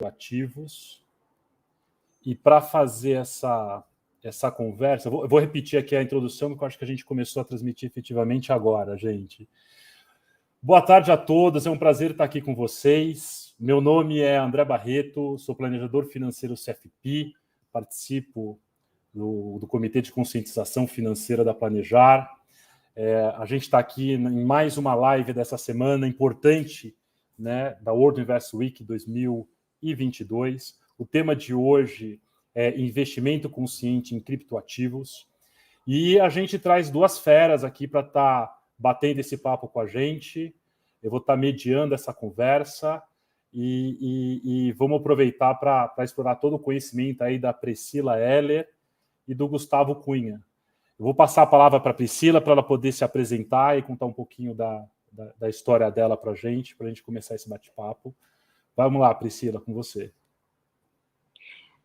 ativos. E para fazer essa conversa, eu vou repetir aqui a introdução, porque eu acho que a gente começou a transmitir efetivamente agora, gente. Boa tarde a todos, é um prazer estar aqui com vocês. Meu nome é André Barreto, sou planejador financeiro CFP, participo do Comitê de Conscientização Financeira da Planejar. A gente está aqui em mais uma live dessa semana importante, né, da World Invest Week 2022. O tema de hoje é investimento consciente em criptoativos. E a gente traz duas feras aqui para estar batendo esse papo com a gente. Eu vou estar mediando essa conversa e vamos aproveitar para explorar todo o conhecimento aí da Priscila Heller e do Gustavo Cunha. Eu vou passar a palavra para a Priscila para ela poder se apresentar e contar um pouquinho da história dela para a gente começar esse bate-papo. Vamos lá, Priscila, com você.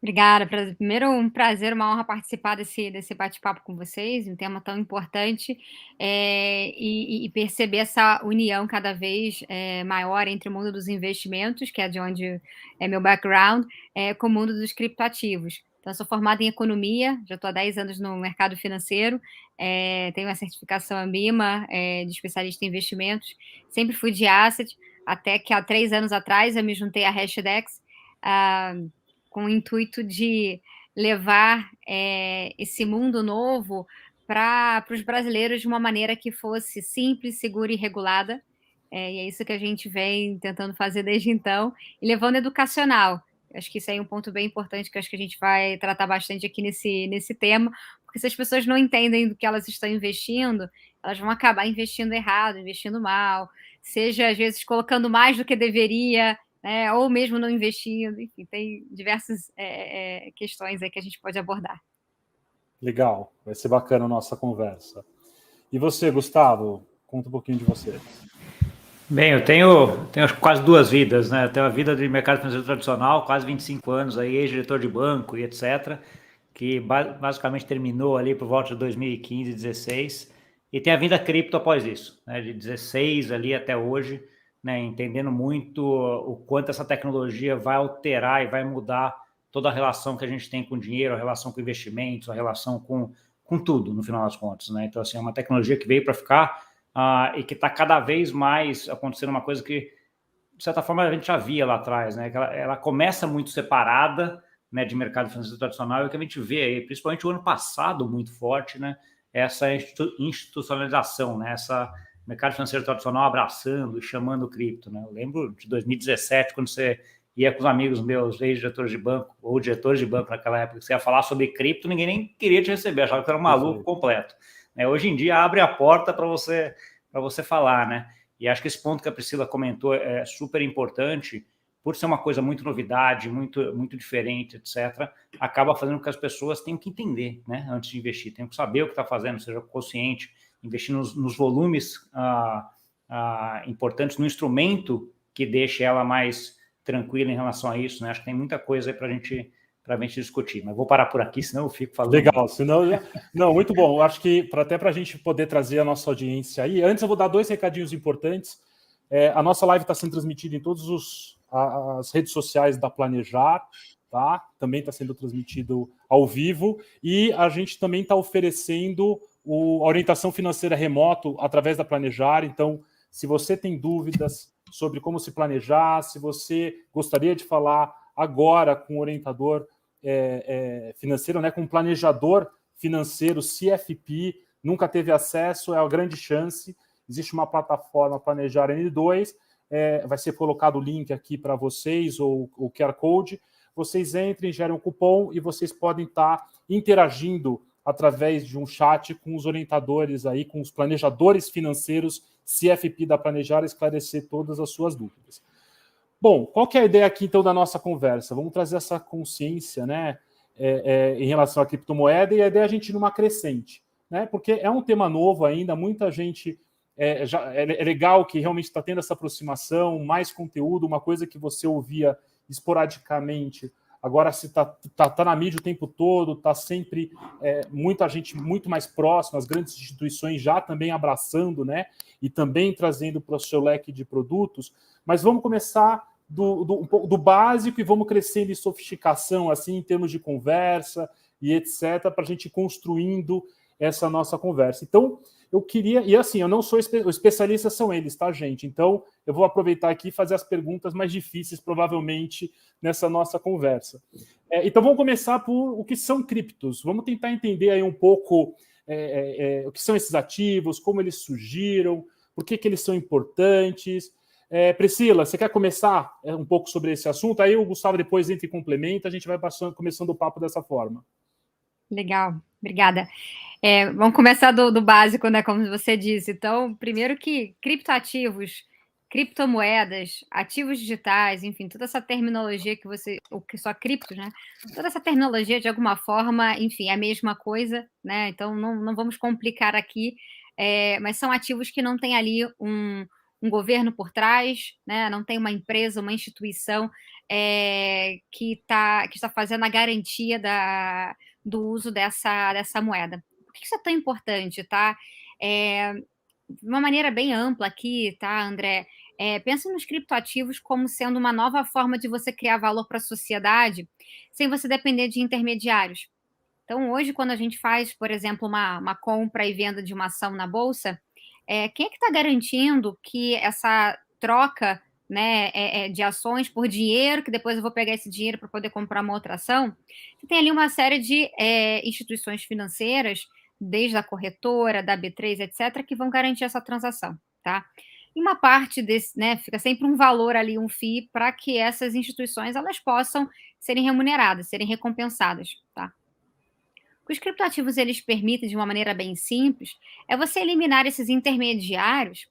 Obrigada. Primeiro, um prazer, uma honra participar desse bate-papo com vocês, um tema tão importante, e perceber essa união cada vez maior entre o mundo dos investimentos, que é de onde é meu background, com o mundo dos criptoativos. Então, eu sou formada em economia, já estou há 10 anos no mercado financeiro, tenho a certificação ANBIMA de especialista em investimentos, sempre fui de asset, até que há 3 anos atrás eu me juntei à Hashdex, com o intuito de levar esse mundo novo para os brasileiros de uma maneira que fosse simples, segura e regulada. E é isso que a gente vem tentando fazer desde então, e levando educacional. Acho que isso aí é um ponto bem importante que acho que a gente vai tratar bastante aqui nesse tema, porque se as pessoas não entendem do que elas estão investindo, elas vão acabar investindo errado, investindo mal, seja às vezes colocando mais do que deveria, ou mesmo não investindo, enfim, tem diversas questões aí que a gente pode abordar. Legal, vai ser bacana a nossa conversa. E você, Gustavo, conta um pouquinho de você. Bem, eu tenho quase 2 vidas, né? Eu tenho a vida de mercado financeiro tradicional, quase 25 anos, aí, ex-diretor de banco e etc., que basicamente terminou ali por volta de 2015, 2016, e tem a vida cripto após isso, né? De 16 ali até hoje, né? Entendendo muito o quanto essa tecnologia vai alterar e vai mudar toda a relação que a gente tem com o dinheiro, a relação com investimentos, a relação com tudo, no final das contas, né? Então, assim, é uma tecnologia que veio para ficar, e que está cada vez mais acontecendo uma coisa que, de certa forma, a gente já via lá atrás, né? Que ela começa muito separada, né, de mercado financeiro tradicional, e o que a gente vê aí, principalmente o ano passado, muito forte, né? Essa institucionalização, né? Essa mercado financeiro tradicional abraçando e chamando o cripto, né? Eu lembro de 2017, quando você ia com os amigos meus, ex-diretores de banco, ou diretores de banco naquela época, que você ia falar sobre cripto, ninguém nem queria te receber, achava que era um maluco completo. Hoje em dia abre a porta para você falar, né? E acho que esse ponto que a Priscila comentou é super importante, por ser uma coisa muito novidade, muito, muito diferente, etc., acaba fazendo com que as pessoas tenham que entender, né, antes de investir, tenham que saber o que está fazendo, seja consciente, investir nos volumes importantes, no instrumento que deixe ela mais tranquila em relação a isso, né? Acho que tem muita coisa aí para a gente discutir, mas vou parar por aqui, senão eu fico falando. Legal, senão... Não, muito bom. Eu acho que até para a gente poder trazer a nossa audiência aí, antes eu vou dar 2 recadinhos importantes. A nossa live está sendo transmitida em todas as redes sociais da Planejar, tá? Também está sendo transmitido ao vivo, e a gente também está oferecendo a orientação financeira remoto através da Planejar. Então, se você tem dúvidas sobre como se planejar, se você gostaria de falar agora com o orientador financeiro, né, com um planejador financeiro CFP, nunca teve acesso, é uma grande chance. Existe uma plataforma Planejar N2, vai ser colocado o link aqui para vocês, ou o QR Code. Vocês entrem, gerem um cupom e vocês podem estar interagindo através de um chat com os orientadores aí, com os planejadores financeiros CFP da Planejar, esclarecer todas as suas dúvidas. Bom, qual que é a ideia aqui, então, da nossa conversa? Vamos trazer essa consciência, né, em relação à criptomoeda, e a ideia é a gente ir numa crescente, né, porque é um tema novo ainda, muita gente... É legal que realmente está tendo essa aproximação, mais conteúdo, uma coisa que você ouvia esporadicamente, agora se tá na mídia o tempo todo, está sempre muita gente muito mais próxima, as grandes instituições já também abraçando, né, e também trazendo para o seu leque de produtos. Mas vamos começar um pouco do básico e vamos crescendo em sofisticação, assim, em termos de conversa e etc., para a gente ir construindo essa nossa conversa. Então, eu queria... E assim, eu não sou... Os especialistas são eles, tá, gente? Então, eu vou aproveitar aqui e fazer as perguntas mais difíceis, provavelmente, nessa nossa conversa. Então, vamos começar por o que são criptos. Vamos tentar entender aí um pouco o que são esses ativos, como eles surgiram, por que eles são importantes. Priscila, você quer começar um pouco sobre esse assunto? Aí o Gustavo depois entra e complementa, a gente vai começando o papo dessa forma. Legal, obrigada. Vamos começar do básico, né, como você disse. Então, primeiro que criptoativos, criptomoedas, ativos digitais, enfim, toda essa terminologia o que só criptos, né? Toda essa terminologia, de alguma forma, enfim, é a mesma coisa, né? Então, não vamos complicar aqui, mas são ativos que não tem ali um governo por trás, né? Não tem uma empresa, uma instituição que está fazendo a garantia do uso dessa moeda. Por que isso é tão importante, tá? De uma maneira bem ampla aqui, tá, André? Pensa nos criptoativos como sendo uma nova forma de você criar valor para a sociedade sem você depender de intermediários. Então, hoje, quando a gente faz, por exemplo, uma compra e venda de uma ação na Bolsa, quem é que está garantindo que essa troca, né, de ações por dinheiro, que depois eu vou pegar esse dinheiro para poder comprar uma outra ação? Você tem ali uma série de instituições financeiras, desde a corretora, da B3, etc., que vão garantir essa transação, tá? E uma parte desse, né, fica sempre um valor ali, um FII, para que essas instituições elas possam serem remuneradas, serem recompensadas, tá? O que os criptoativos eles permitem, de uma maneira bem simples, é você eliminar esses intermediários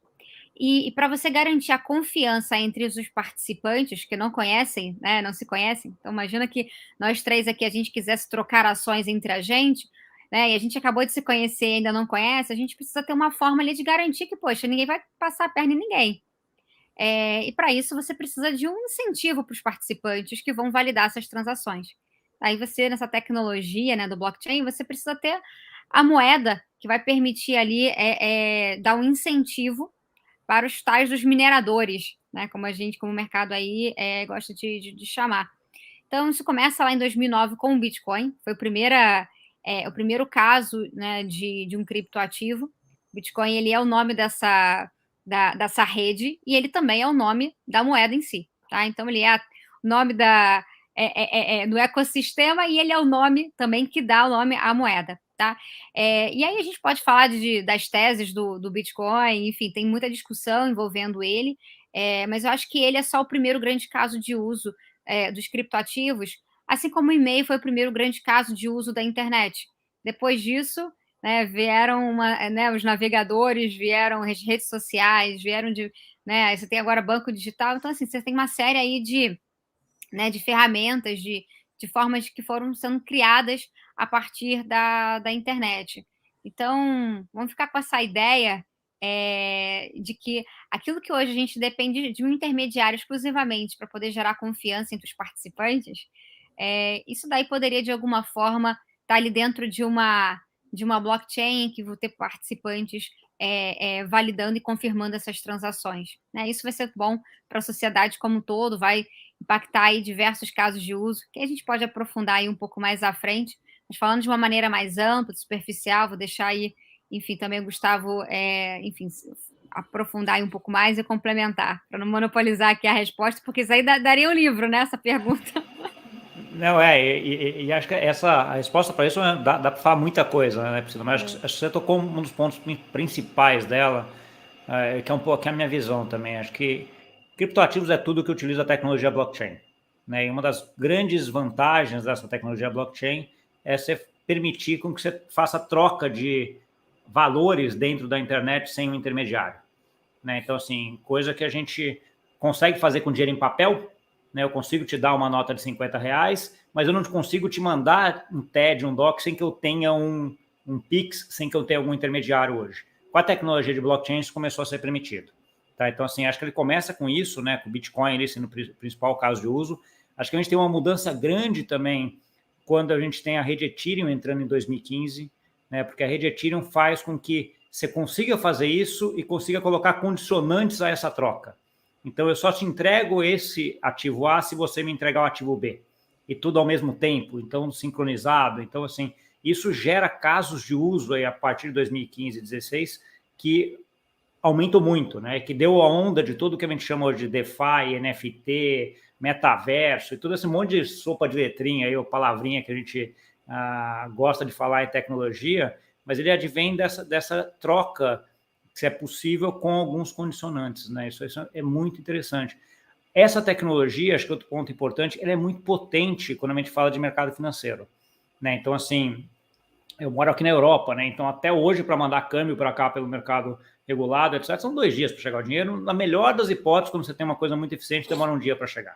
e para você garantir a confiança entre os participantes que não conhecem, né, não se conhecem. Então, imagina que nós três aqui, a gente quisesse trocar ações entre a gente, né, e a gente acabou de se conhecer e ainda não conhece, a gente precisa ter uma forma ali de garantir que, poxa, ninguém vai passar a perna em ninguém. E para isso, você precisa de um incentivo para os participantes que vão validar essas transações. Aí você, nessa tecnologia, né, do blockchain, você precisa ter a moeda que vai permitir ali dar um incentivo para os tais dos mineradores, né, como o mercado aí gosta de chamar. Então, isso começa lá em 2009 com o Bitcoin, foi o primeiro caso, né, de um criptoativo. O Bitcoin ele é o nome dessa rede e ele também é o nome da moeda em si, tá? Então, ele é o nome do ecossistema e ele é o nome também que dá o nome à moeda, tá? E aí a gente pode falar das teses do Bitcoin, enfim, tem muita discussão envolvendo ele, mas eu acho que ele é só o primeiro grande caso de uso dos criptoativos, assim como o e-mail foi o primeiro grande caso de uso da internet. Depois disso, né, vieram os navegadores, vieram as redes sociais, né, você tem agora banco digital, então assim, você tem uma série aí de ferramentas, de formas que foram sendo criadas a partir da internet. Então, vamos ficar com essa ideia de que aquilo que hoje a gente depende de um intermediário exclusivamente para poder gerar confiança entre os participantes, isso daí poderia, de alguma forma, estar ali dentro de uma blockchain que vão ter participantes validando e confirmando essas transações, né? Isso vai ser bom para a sociedade como um todo, vai impactar aí diversos casos de uso, que a gente pode aprofundar aí um pouco mais à frente, mas falando de uma maneira mais ampla, superficial, vou deixar aí, enfim, também o Gustavo, aprofundar aí um pouco mais e complementar, para não monopolizar aqui a resposta, porque isso aí daria um livro, né, essa pergunta. Não, e acho que a resposta para isso dá para falar muita coisa, né, Priscila? Mas acho que você tocou um dos pontos principais dela, que é um pouco a minha visão também. Acho que criptoativos é tudo que utiliza a tecnologia blockchain, né? E uma das grandes vantagens dessa tecnologia blockchain é você permitir com que você faça troca de valores dentro da internet sem um intermediário, né? Então, assim, coisa que a gente consegue fazer com dinheiro em papel, né? Eu consigo te dar uma nota de R$50, mas eu não consigo te mandar um TED, um DOC, sem que eu tenha um Pix, sem que eu tenha algum intermediário hoje. Com a tecnologia de blockchain, isso começou a ser permitido. Tá? Então, assim, acho que ele começa com isso, né? Com o Bitcoin ali sendo o principal caso de uso. Acho que a gente tem uma mudança grande também quando a gente tem a rede Ethereum entrando em 2015, né? Porque a rede Ethereum faz com que você consiga fazer isso e consiga colocar condicionantes a essa troca. Então, eu só te entrego esse ativo A se você me entregar o ativo B. E tudo ao mesmo tempo, então sincronizado. Então, assim, isso gera casos de uso aí a partir de 2015 e 2016 que aumentou muito, né? Que deu a onda de tudo que a gente chama hoje de DeFi, NFT, metaverso e todo esse monte de sopa de letrinha aí, ou palavrinha que a gente gosta de falar em tecnologia, mas ele advém dessa troca que é possível com alguns condicionantes, né? Isso é muito interessante. Essa tecnologia, acho que outro ponto importante, ela é muito potente quando a gente fala de mercado financeiro, né? Então, assim, eu moro aqui na Europa, né? Então, até hoje, para mandar câmbio para cá pelo mercado regulado, etc., são 2 dias para chegar o dinheiro. Na melhor das hipóteses, quando você tem uma coisa muito eficiente, demora 1 dia para chegar,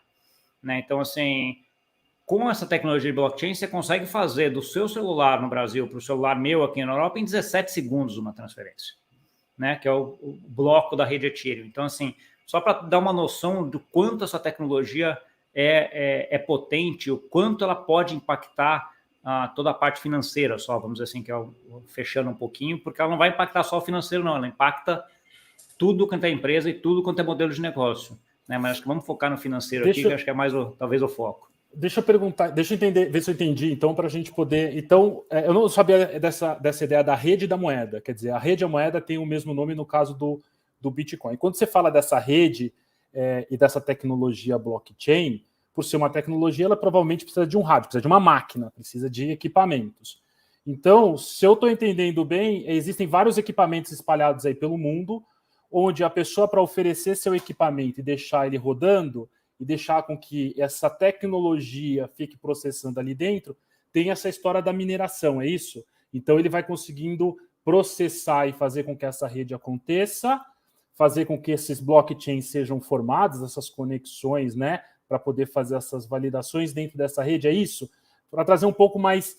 né? Então, assim, com essa tecnologia de blockchain, você consegue fazer do seu celular no Brasil para o celular meu aqui na Europa em 17 segundos uma transferência, né? Que é o bloco da rede Ethereum. Então, assim, só para dar uma noção do quanto essa tecnologia é potente, o quanto ela pode impactar toda a parte financeira, só, vamos dizer assim, que é fechando um pouquinho, porque ela não vai impactar só o financeiro, não, ela impacta tudo quanto é empresa e tudo quanto é modelo de negócio, né? Mas acho que vamos focar no financeiro aqui, que acho que é mais talvez o foco. Deixa eu perguntar, deixa eu entender, ver se eu entendi, então, para a gente poder. Então, eu não sabia dessa ideia da rede da moeda, quer dizer, a rede da moeda tem o mesmo nome no caso do Bitcoin. Quando você fala dessa rede e dessa tecnologia blockchain, por ser uma tecnologia, ela provavelmente precisa de um hardware, precisa de uma máquina, precisa de equipamentos. Então, se eu estou entendendo bem, existem vários equipamentos espalhados aí pelo mundo, onde a pessoa, para oferecer seu equipamento e deixar ele rodando, e deixar com que essa tecnologia fique processando ali dentro, tem essa história da mineração, é isso? Então ele vai conseguindo processar e fazer com que essa rede aconteça, fazer com que esses blockchains sejam formados, essas conexões, né, para poder fazer essas validações dentro dessa rede, é isso? Para trazer um pouco mais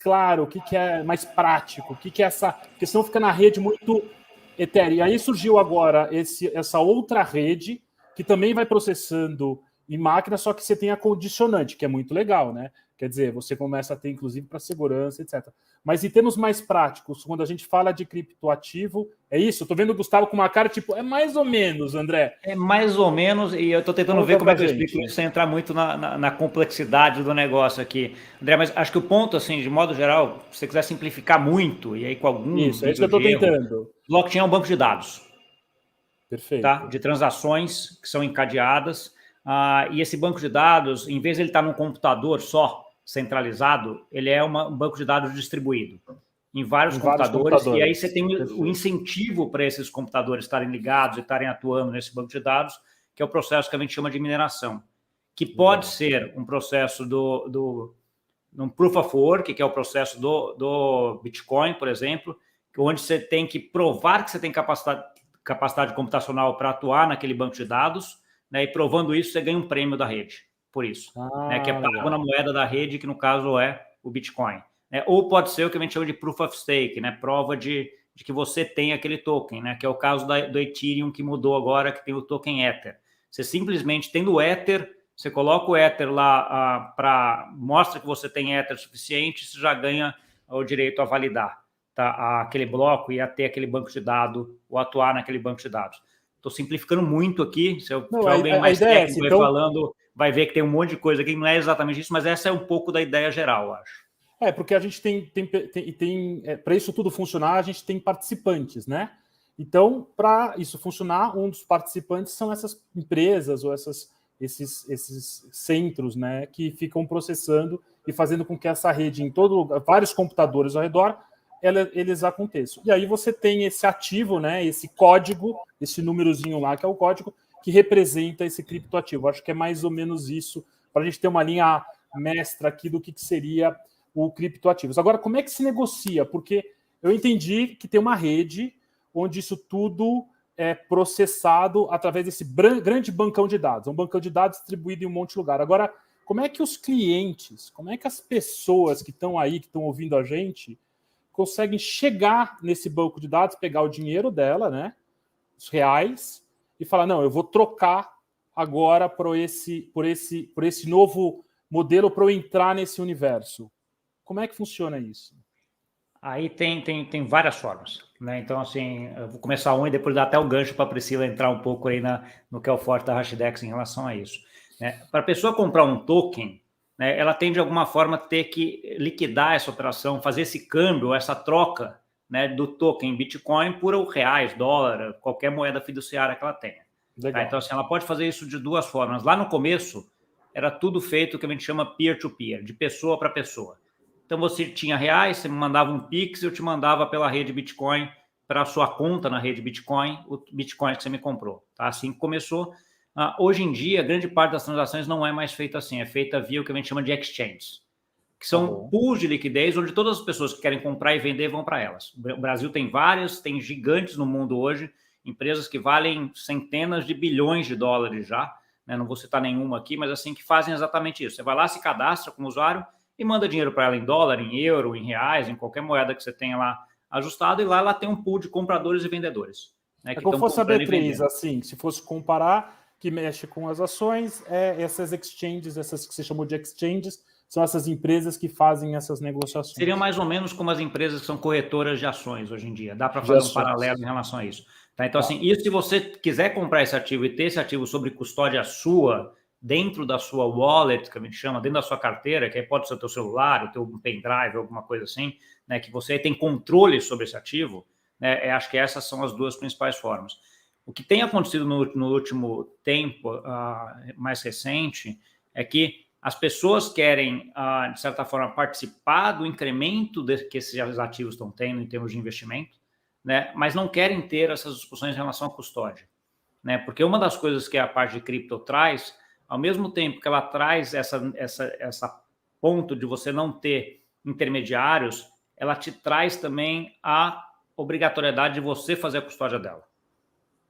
claro, o que é mais prático, o que é essa... Porque senão fica na rede muito etérea. E aí surgiu agora essa outra rede, que também vai processando em máquina, só que você tem a condicionante, que é muito legal, né? Quer dizer, você começa a ter, inclusive, para segurança, etc. Mas em termos mais práticos, quando a gente fala de criptoativo, é isso? Eu tô vendo o Gustavo com uma cara, tipo, é mais ou menos, André. É mais ou menos, e eu estou tentando ver como é que eu explico isso sem entrar muito na complexidade do negócio aqui. André, mas acho que o ponto, assim, de modo geral, se você quiser simplificar muito, e aí com algum isso, é isso que eu estou tentando. Blockchain é um banco de dados. Perfeito. Tá? De transações que são encadeadas, e esse banco de dados, em vez de ele estar num computador só, centralizado, ele é um banco de dados distribuído em vários computadores, e aí você tem o incentivo para esses computadores estarem ligados e estarem atuando nesse banco de dados, que é o processo que a gente chama de mineração, que pode ser um processo um Proof of Work, que é o processo do Bitcoin, por exemplo, onde você tem que provar que você tem capacidade computacional para atuar naquele banco de dados, né, e provando isso, você ganha um prêmio da rede, por isso, né, que é pago na moeda da rede, que no caso é o Bitcoin. Né, ou pode ser o que a gente chama de Proof of Stake, né, prova de que você tem aquele token, né, que é o caso do Ethereum, que mudou agora, que tem o token Ether. Você simplesmente, tendo o Ether, você coloca o Ether lá, mostra que você tem Ether suficiente, você já ganha o direito a validar. Tá, aquele bloco e a ter aquele banco de dados ou atuar naquele banco de dados. Estou simplificando muito aqui, se tiver alguém mais técnico então... falando, vai ver que tem um monte de coisa aqui, não é exatamente isso, mas essa é um pouco da ideia geral, eu acho. Porque a gente tem para isso tudo funcionar, a gente tem participantes, né? Então, para isso funcionar, um dos participantes são essas empresas ou esses centros, né, que ficam processando e fazendo com que essa rede em todo lugar, vários computadores ao redor, eles aconteçam. E aí você tem esse ativo, né, esse código, esse númerozinho lá, que é o código, que representa esse criptoativo. Acho que é mais ou menos isso, para a gente ter uma linha mestra aqui do que seria o criptoativo. Agora, como é que se negocia? Porque eu entendi que tem uma rede onde isso tudo é processado através desse grande bancão de dados. É um bancão de dados distribuído em um monte de lugar. Agora, como é que os clientes, como é que as pessoas que estão aí, que estão ouvindo a gente, conseguem chegar nesse banco de dados, pegar o dinheiro dela, né, os reais, e falar, não, eu vou trocar agora por esse novo modelo para eu entrar nesse universo. Como é que funciona isso? Aí tem várias formas, né? Então, assim, eu vou começar e depois dar até o gancho para a Priscila entrar um pouco aí no que é o forte da Hashdex em relação a isso. Né? Para a pessoa comprar um token, né, ela tem de alguma forma ter que liquidar essa operação, fazer esse câmbio, essa troca, né, do token Bitcoin por reais, dólar, qualquer moeda fiduciária que ela tenha. Tá? Então, assim, ela pode fazer isso de duas formas. Lá no começo, era tudo feito o que a gente chama peer-to-peer, de pessoa para pessoa. Então, você tinha reais, você me mandava um Pix, eu te mandava pela rede Bitcoin para a sua conta na rede Bitcoin, o Bitcoin que você me comprou. Tá? Assim que começou. Hoje em dia, grande parte das transações não é mais feita assim, é feita via o que a gente chama de exchanges, que são pools de liquidez, onde todas as pessoas que querem comprar e vender vão para elas. O Brasil tem várias, tem gigantes no mundo hoje, empresas que valem centenas de bilhões de dólares já, né? Não vou citar nenhuma aqui, mas assim, que fazem exatamente isso. Você vai lá, se cadastra como usuário e manda dinheiro para ela em dólar, em euro, em reais, em qualquer moeda que você tenha lá ajustado, e lá ela tem um pool de compradores e vendedores. Né, é como fosse a B3, assim, se fosse comparar, que mexe com as ações, essas exchanges, essas que você chamou de exchanges, são essas empresas que fazem essas negociações. Seriam mais ou menos como as empresas que são corretoras de ações hoje em dia. Dá para fazer um paralelo em relação a isso. Tá? Então, assim, isso se você quiser comprar esse ativo e ter esse ativo sobre custódia sua, dentro da sua wallet, que a gente chama, dentro da sua carteira, que aí pode ser o teu celular, o teu pendrive, alguma coisa assim, né, que você tem controle sobre esse ativo, né, acho que essas são as duas principais formas. O que tem acontecido no último tempo, mais recente, é que as pessoas querem, de certa forma, participar do incremento que esses ativos estão tendo em termos de investimento, né, mas não querem ter essas discussões em relação à custódia. Né, porque uma das coisas que a parte de cripto traz, ao mesmo tempo que ela traz essa ponto de você não ter intermediários, ela te traz também a obrigatoriedade de você fazer a custódia dela.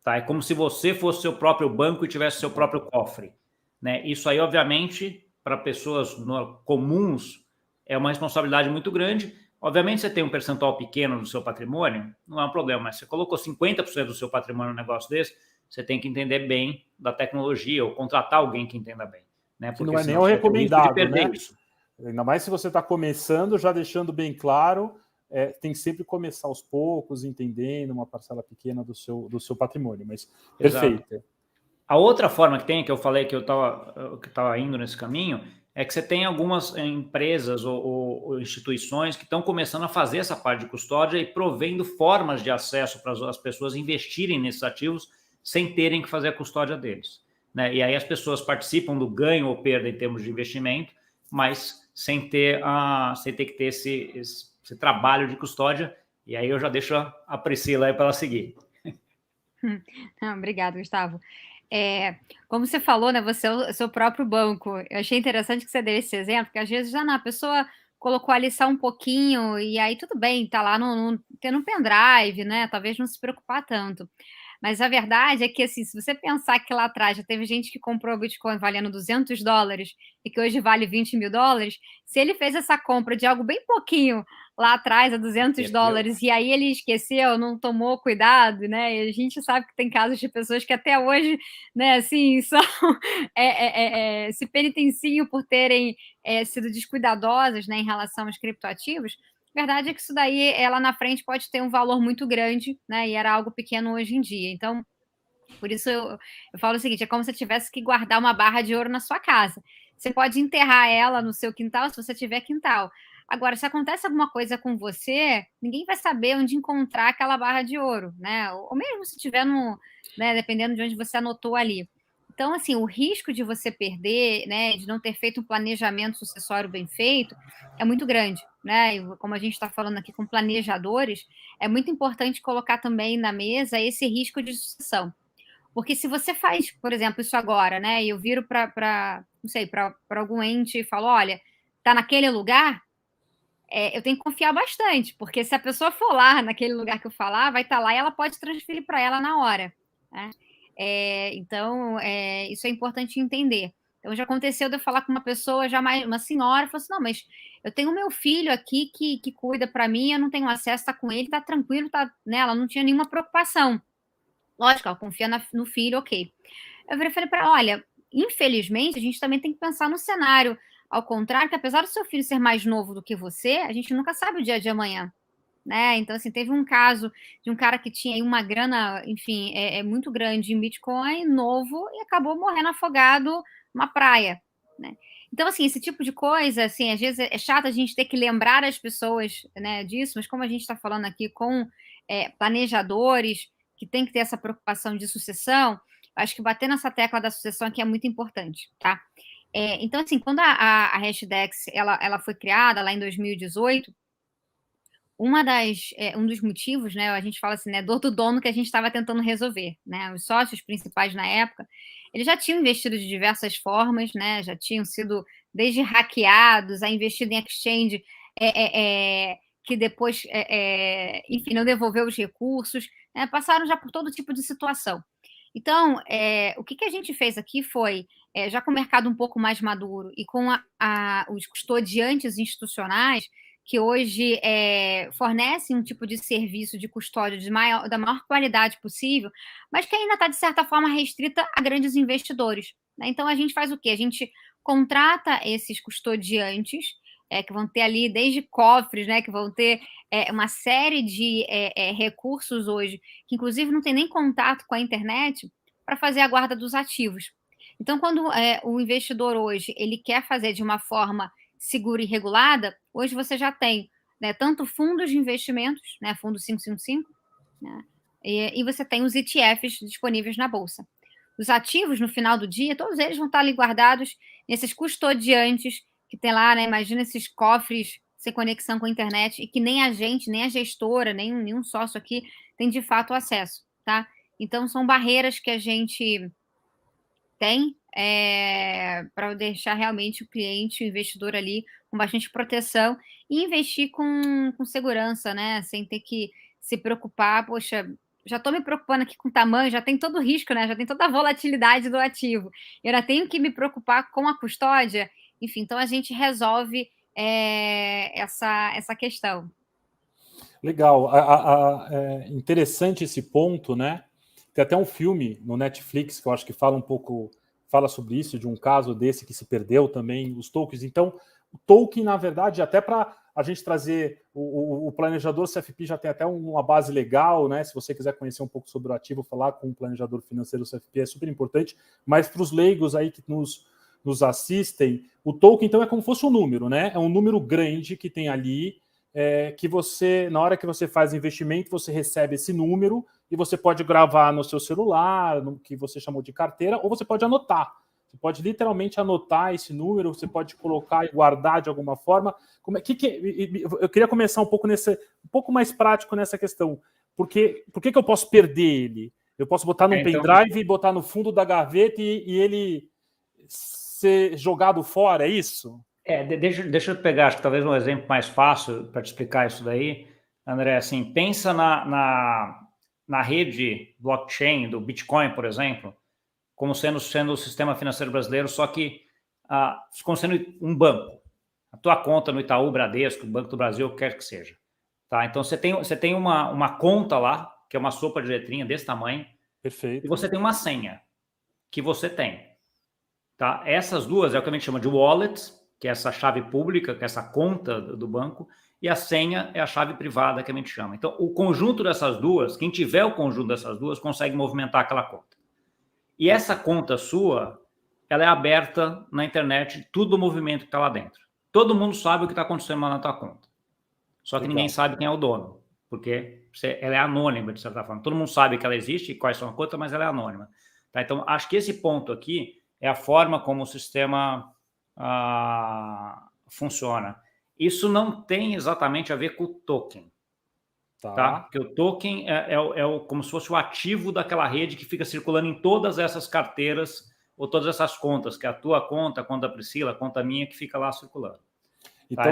Tá? É como se você fosse seu próprio banco e tivesse seu próprio cofre. Né? Isso aí, obviamente, para pessoas comuns, é uma responsabilidade muito grande. Obviamente, você tem um percentual pequeno do seu patrimônio, não é um problema, mas você colocou 50% do seu patrimônio num negócio desse, você tem que entender bem da tecnologia ou contratar alguém que entenda bem. Né? Porque não é nem o recomendado, né? Isso. Ainda mais se você está começando, já deixando bem claro, tem que sempre começar aos poucos, entendendo uma parcela pequena do seu patrimônio, mas perfeito. Exato. A outra forma que tem, que eu falei que eu estava indo nesse caminho, é que você tem algumas empresas ou instituições que estão começando a fazer essa parte de custódia e provendo formas de acesso para as pessoas investirem nesses ativos sem terem que fazer a custódia deles. Né? E aí as pessoas participam do ganho ou perda em termos de investimento, mas sem ter que ter esse trabalho de custódia. E aí eu já deixo a Priscila aí para ela seguir. Obrigada, Gustavo. Como você falou, né, você é o seu próprio banco. Eu achei interessante que você deu esse exemplo, porque às vezes a pessoa colocou ali só um pouquinho e aí tudo bem, tá lá tendo um pendrive, né? Talvez não se preocupar tanto. Mas a verdade é que, assim, se você pensar que lá atrás já teve gente que comprou Bitcoin valendo $200 e que hoje vale $20 mil, se ele fez essa compra de algo bem pouquinho lá atrás, a $200, e aí ele esqueceu, não tomou cuidado, né? E a gente sabe que tem casos de pessoas que até hoje, né, assim, se penitenciam por terem sido descuidadosas, né, em relação aos criptoativos. A verdade é que isso daí, lá na frente, pode ter um valor muito grande, né? E era algo pequeno hoje em dia. Então, por isso eu falo o seguinte: é como se você tivesse que guardar uma barra de ouro na sua casa. Você pode enterrar ela no seu quintal, se você tiver quintal. Agora, se acontece alguma coisa com você, ninguém vai saber onde encontrar aquela barra de ouro, né? Ou mesmo se tiver né, dependendo de onde você anotou ali. Então, assim, o risco de você perder, né, de não ter feito um planejamento sucessório bem feito, é muito grande, né? E como a gente está falando aqui com planejadores, é muito importante colocar também na mesa esse risco de sucessão. Porque se você faz, por exemplo, isso agora, né, e eu viro para algum ente e falo, olha, tá naquele lugar, eu tenho que confiar bastante, porque se a pessoa for lá naquele lugar que eu falar, vai estar lá e ela pode transferir para ela na hora, né? Então, isso é importante entender. Então, já aconteceu de eu falar com uma pessoa, uma senhora, falou assim, não, mas eu tenho meu filho aqui que cuida para mim, eu não tenho acesso, tá com ele, tá tranquilo, tá, né? Ela não tinha nenhuma preocupação. Lógico, ela confia no filho, ok. Eu falei para ela, olha, infelizmente, a gente também tem que pensar no cenário, ao contrário, que apesar do seu filho ser mais novo do que você, a gente nunca sabe o dia de amanhã. né? Então, assim, teve um caso de um cara que tinha aí uma grana, enfim, muito grande em Bitcoin, novo, e acabou morrendo afogado numa praia, né? Então, assim, esse tipo de coisa, assim, às vezes é chato a gente ter que lembrar as pessoas, né, disso, mas como a gente está falando aqui com planejadores que tem que ter essa preocupação de sucessão, acho que bater nessa tecla da sucessão aqui é muito importante, tá? Então, assim, quando a Hashdex ela foi criada lá em 2018, um dos motivos, né, a gente fala assim, né, dor do dono que a gente estava tentando resolver, né, os sócios principais na época, eles já tinham investido de diversas formas, né, já tinham sido desde hackeados a investido em exchange que depois, enfim, não devolveu os recursos, né, passaram já por todo tipo de situação. Então, o que a gente fez aqui foi, já com o mercado um pouco mais maduro e com os custodiantes institucionais, que hoje fornecem um tipo de serviço de custódia da maior qualidade possível, mas que ainda está, de certa forma, restrita a grandes investidores, né? Então, a gente faz o quê? A gente contrata esses custodiantes, que vão ter ali desde cofres, né, que vão ter uma série de recursos hoje, que inclusive não tem nem contato com a internet, para fazer a guarda dos ativos. Então, quando o investidor hoje ele quer fazer de uma forma segura e regulada, hoje você já tem, né, tanto fundos de investimentos, né, fundo 555, né, e você tem os ETFs disponíveis na Bolsa. Os ativos, no final do dia, todos eles vão estar ali guardados nesses custodiantes que tem lá, né, imagina esses cofres sem conexão com a internet e que nem a gente, nem a gestora, nem nenhum sócio aqui tem de fato acesso, tá? Então, são barreiras que a gente tem para deixar realmente o cliente, o investidor ali com bastante proteção e investir com segurança, né? Sem ter que se preocupar, poxa, já estou me preocupando aqui com o tamanho, já tem todo o risco, né? Já tem toda a volatilidade do ativo. Eu ainda tenho que me preocupar com a custódia. Enfim, então a gente resolve essa questão. Legal. Interessante esse ponto, né? Tem até um filme no Netflix que eu acho que fala sobre isso, de um caso desse que se perdeu também, os tokens. Então, o token, na verdade, até para a gente trazer o planejador CFP já tem até uma base legal, né? Se você quiser conhecer um pouco sobre o ativo, falar com o planejador financeiro CFP é super importante, mas para os leigos aí que nos assistem, o token, então, é como se fosse um número, né? É um número grande que tem ali, que você, na hora que você faz investimento, você recebe esse número e você pode gravar no seu celular, no que você chamou de carteira, ou você pode anotar. Você pode literalmente anotar esse número, você pode colocar e guardar de alguma forma. Eu queria começar um pouco mais prático nessa questão. Por que eu posso perder ele? Eu posso botar num pendrive e botar no fundo da gaveta e ele ser jogado fora, é isso? Deixa eu pegar, acho que talvez um exemplo mais fácil para te explicar isso daí, André. Assim, pensa na rede blockchain do Bitcoin, por exemplo, como sendo o sistema financeiro brasileiro, só que como sendo um banco. A tua conta no Itaú, Bradesco, Banco do Brasil, o que quer que seja. Tá? Então, você tem uma conta lá, que é uma sopa de letrinha desse tamanho. Perfeito. E você tem uma senha que você tem. Tá? Essas duas é o que a gente chama de wallet, que é essa chave pública, que é essa conta do banco, e a senha é a chave privada, que a gente chama. Então, o conjunto dessas duas, quem tiver o conjunto dessas duas, consegue movimentar aquela conta. E essa conta sua, ela é aberta na internet, tudo o movimento que está lá dentro. Todo mundo sabe o que está acontecendo lá na tua conta. Só que ninguém sabe quem é o dono, porque ela é anônima, de certa forma. Todo mundo sabe que ela existe, quais são as contas, mas ela é anônima. Tá? Então, acho que esse ponto aqui é a forma como o sistema funciona. Isso não tem exatamente a ver com o token. Tá? Porque o token é como se fosse o ativo daquela rede que fica circulando em todas essas carteiras ou todas essas contas, que é a tua conta, a conta da Priscila, a conta minha, que fica lá circulando. Então,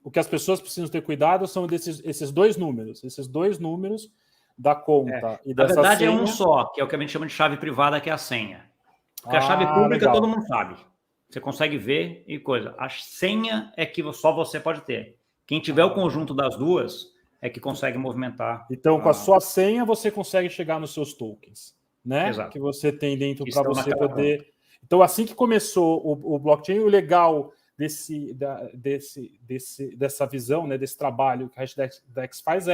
o que as pessoas precisam ter cuidado são esses dois números da conta e dessa senha. Na verdade, é um só, que é o que a gente chama de chave privada, que é a senha. Porque a chave pública legal. Todo mundo sabe. Você consegue ver e coisa. A senha é que só você pode ter. Quem tiver o conjunto das duas é que consegue movimentar. Então, com a sua senha, você consegue chegar nos seus tokens, né? Exato. Que você tem dentro para você poder... Conta. Então, assim que começou o blockchain, o legal dessa visão, né, desse trabalho que a HashDex faz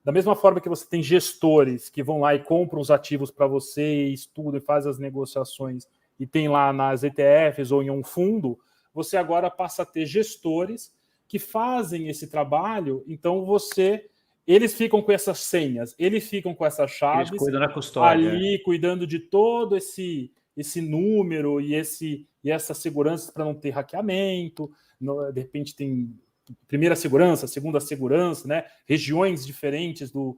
da mesma forma que você tem gestores que vão lá e compram os ativos para você, e estudam e fazem as negociações, e tem lá nas ETFs ou em um fundo, você agora passa a ter gestores que fazem esse trabalho, então eles ficam com essas senhas, eles ficam com essas chaves, eles cuidam da custódia, ali, cuidando de todo esse número e essa segurança para não ter hackeamento, de repente tem primeira segurança, segunda segurança, né? Regiões diferentes do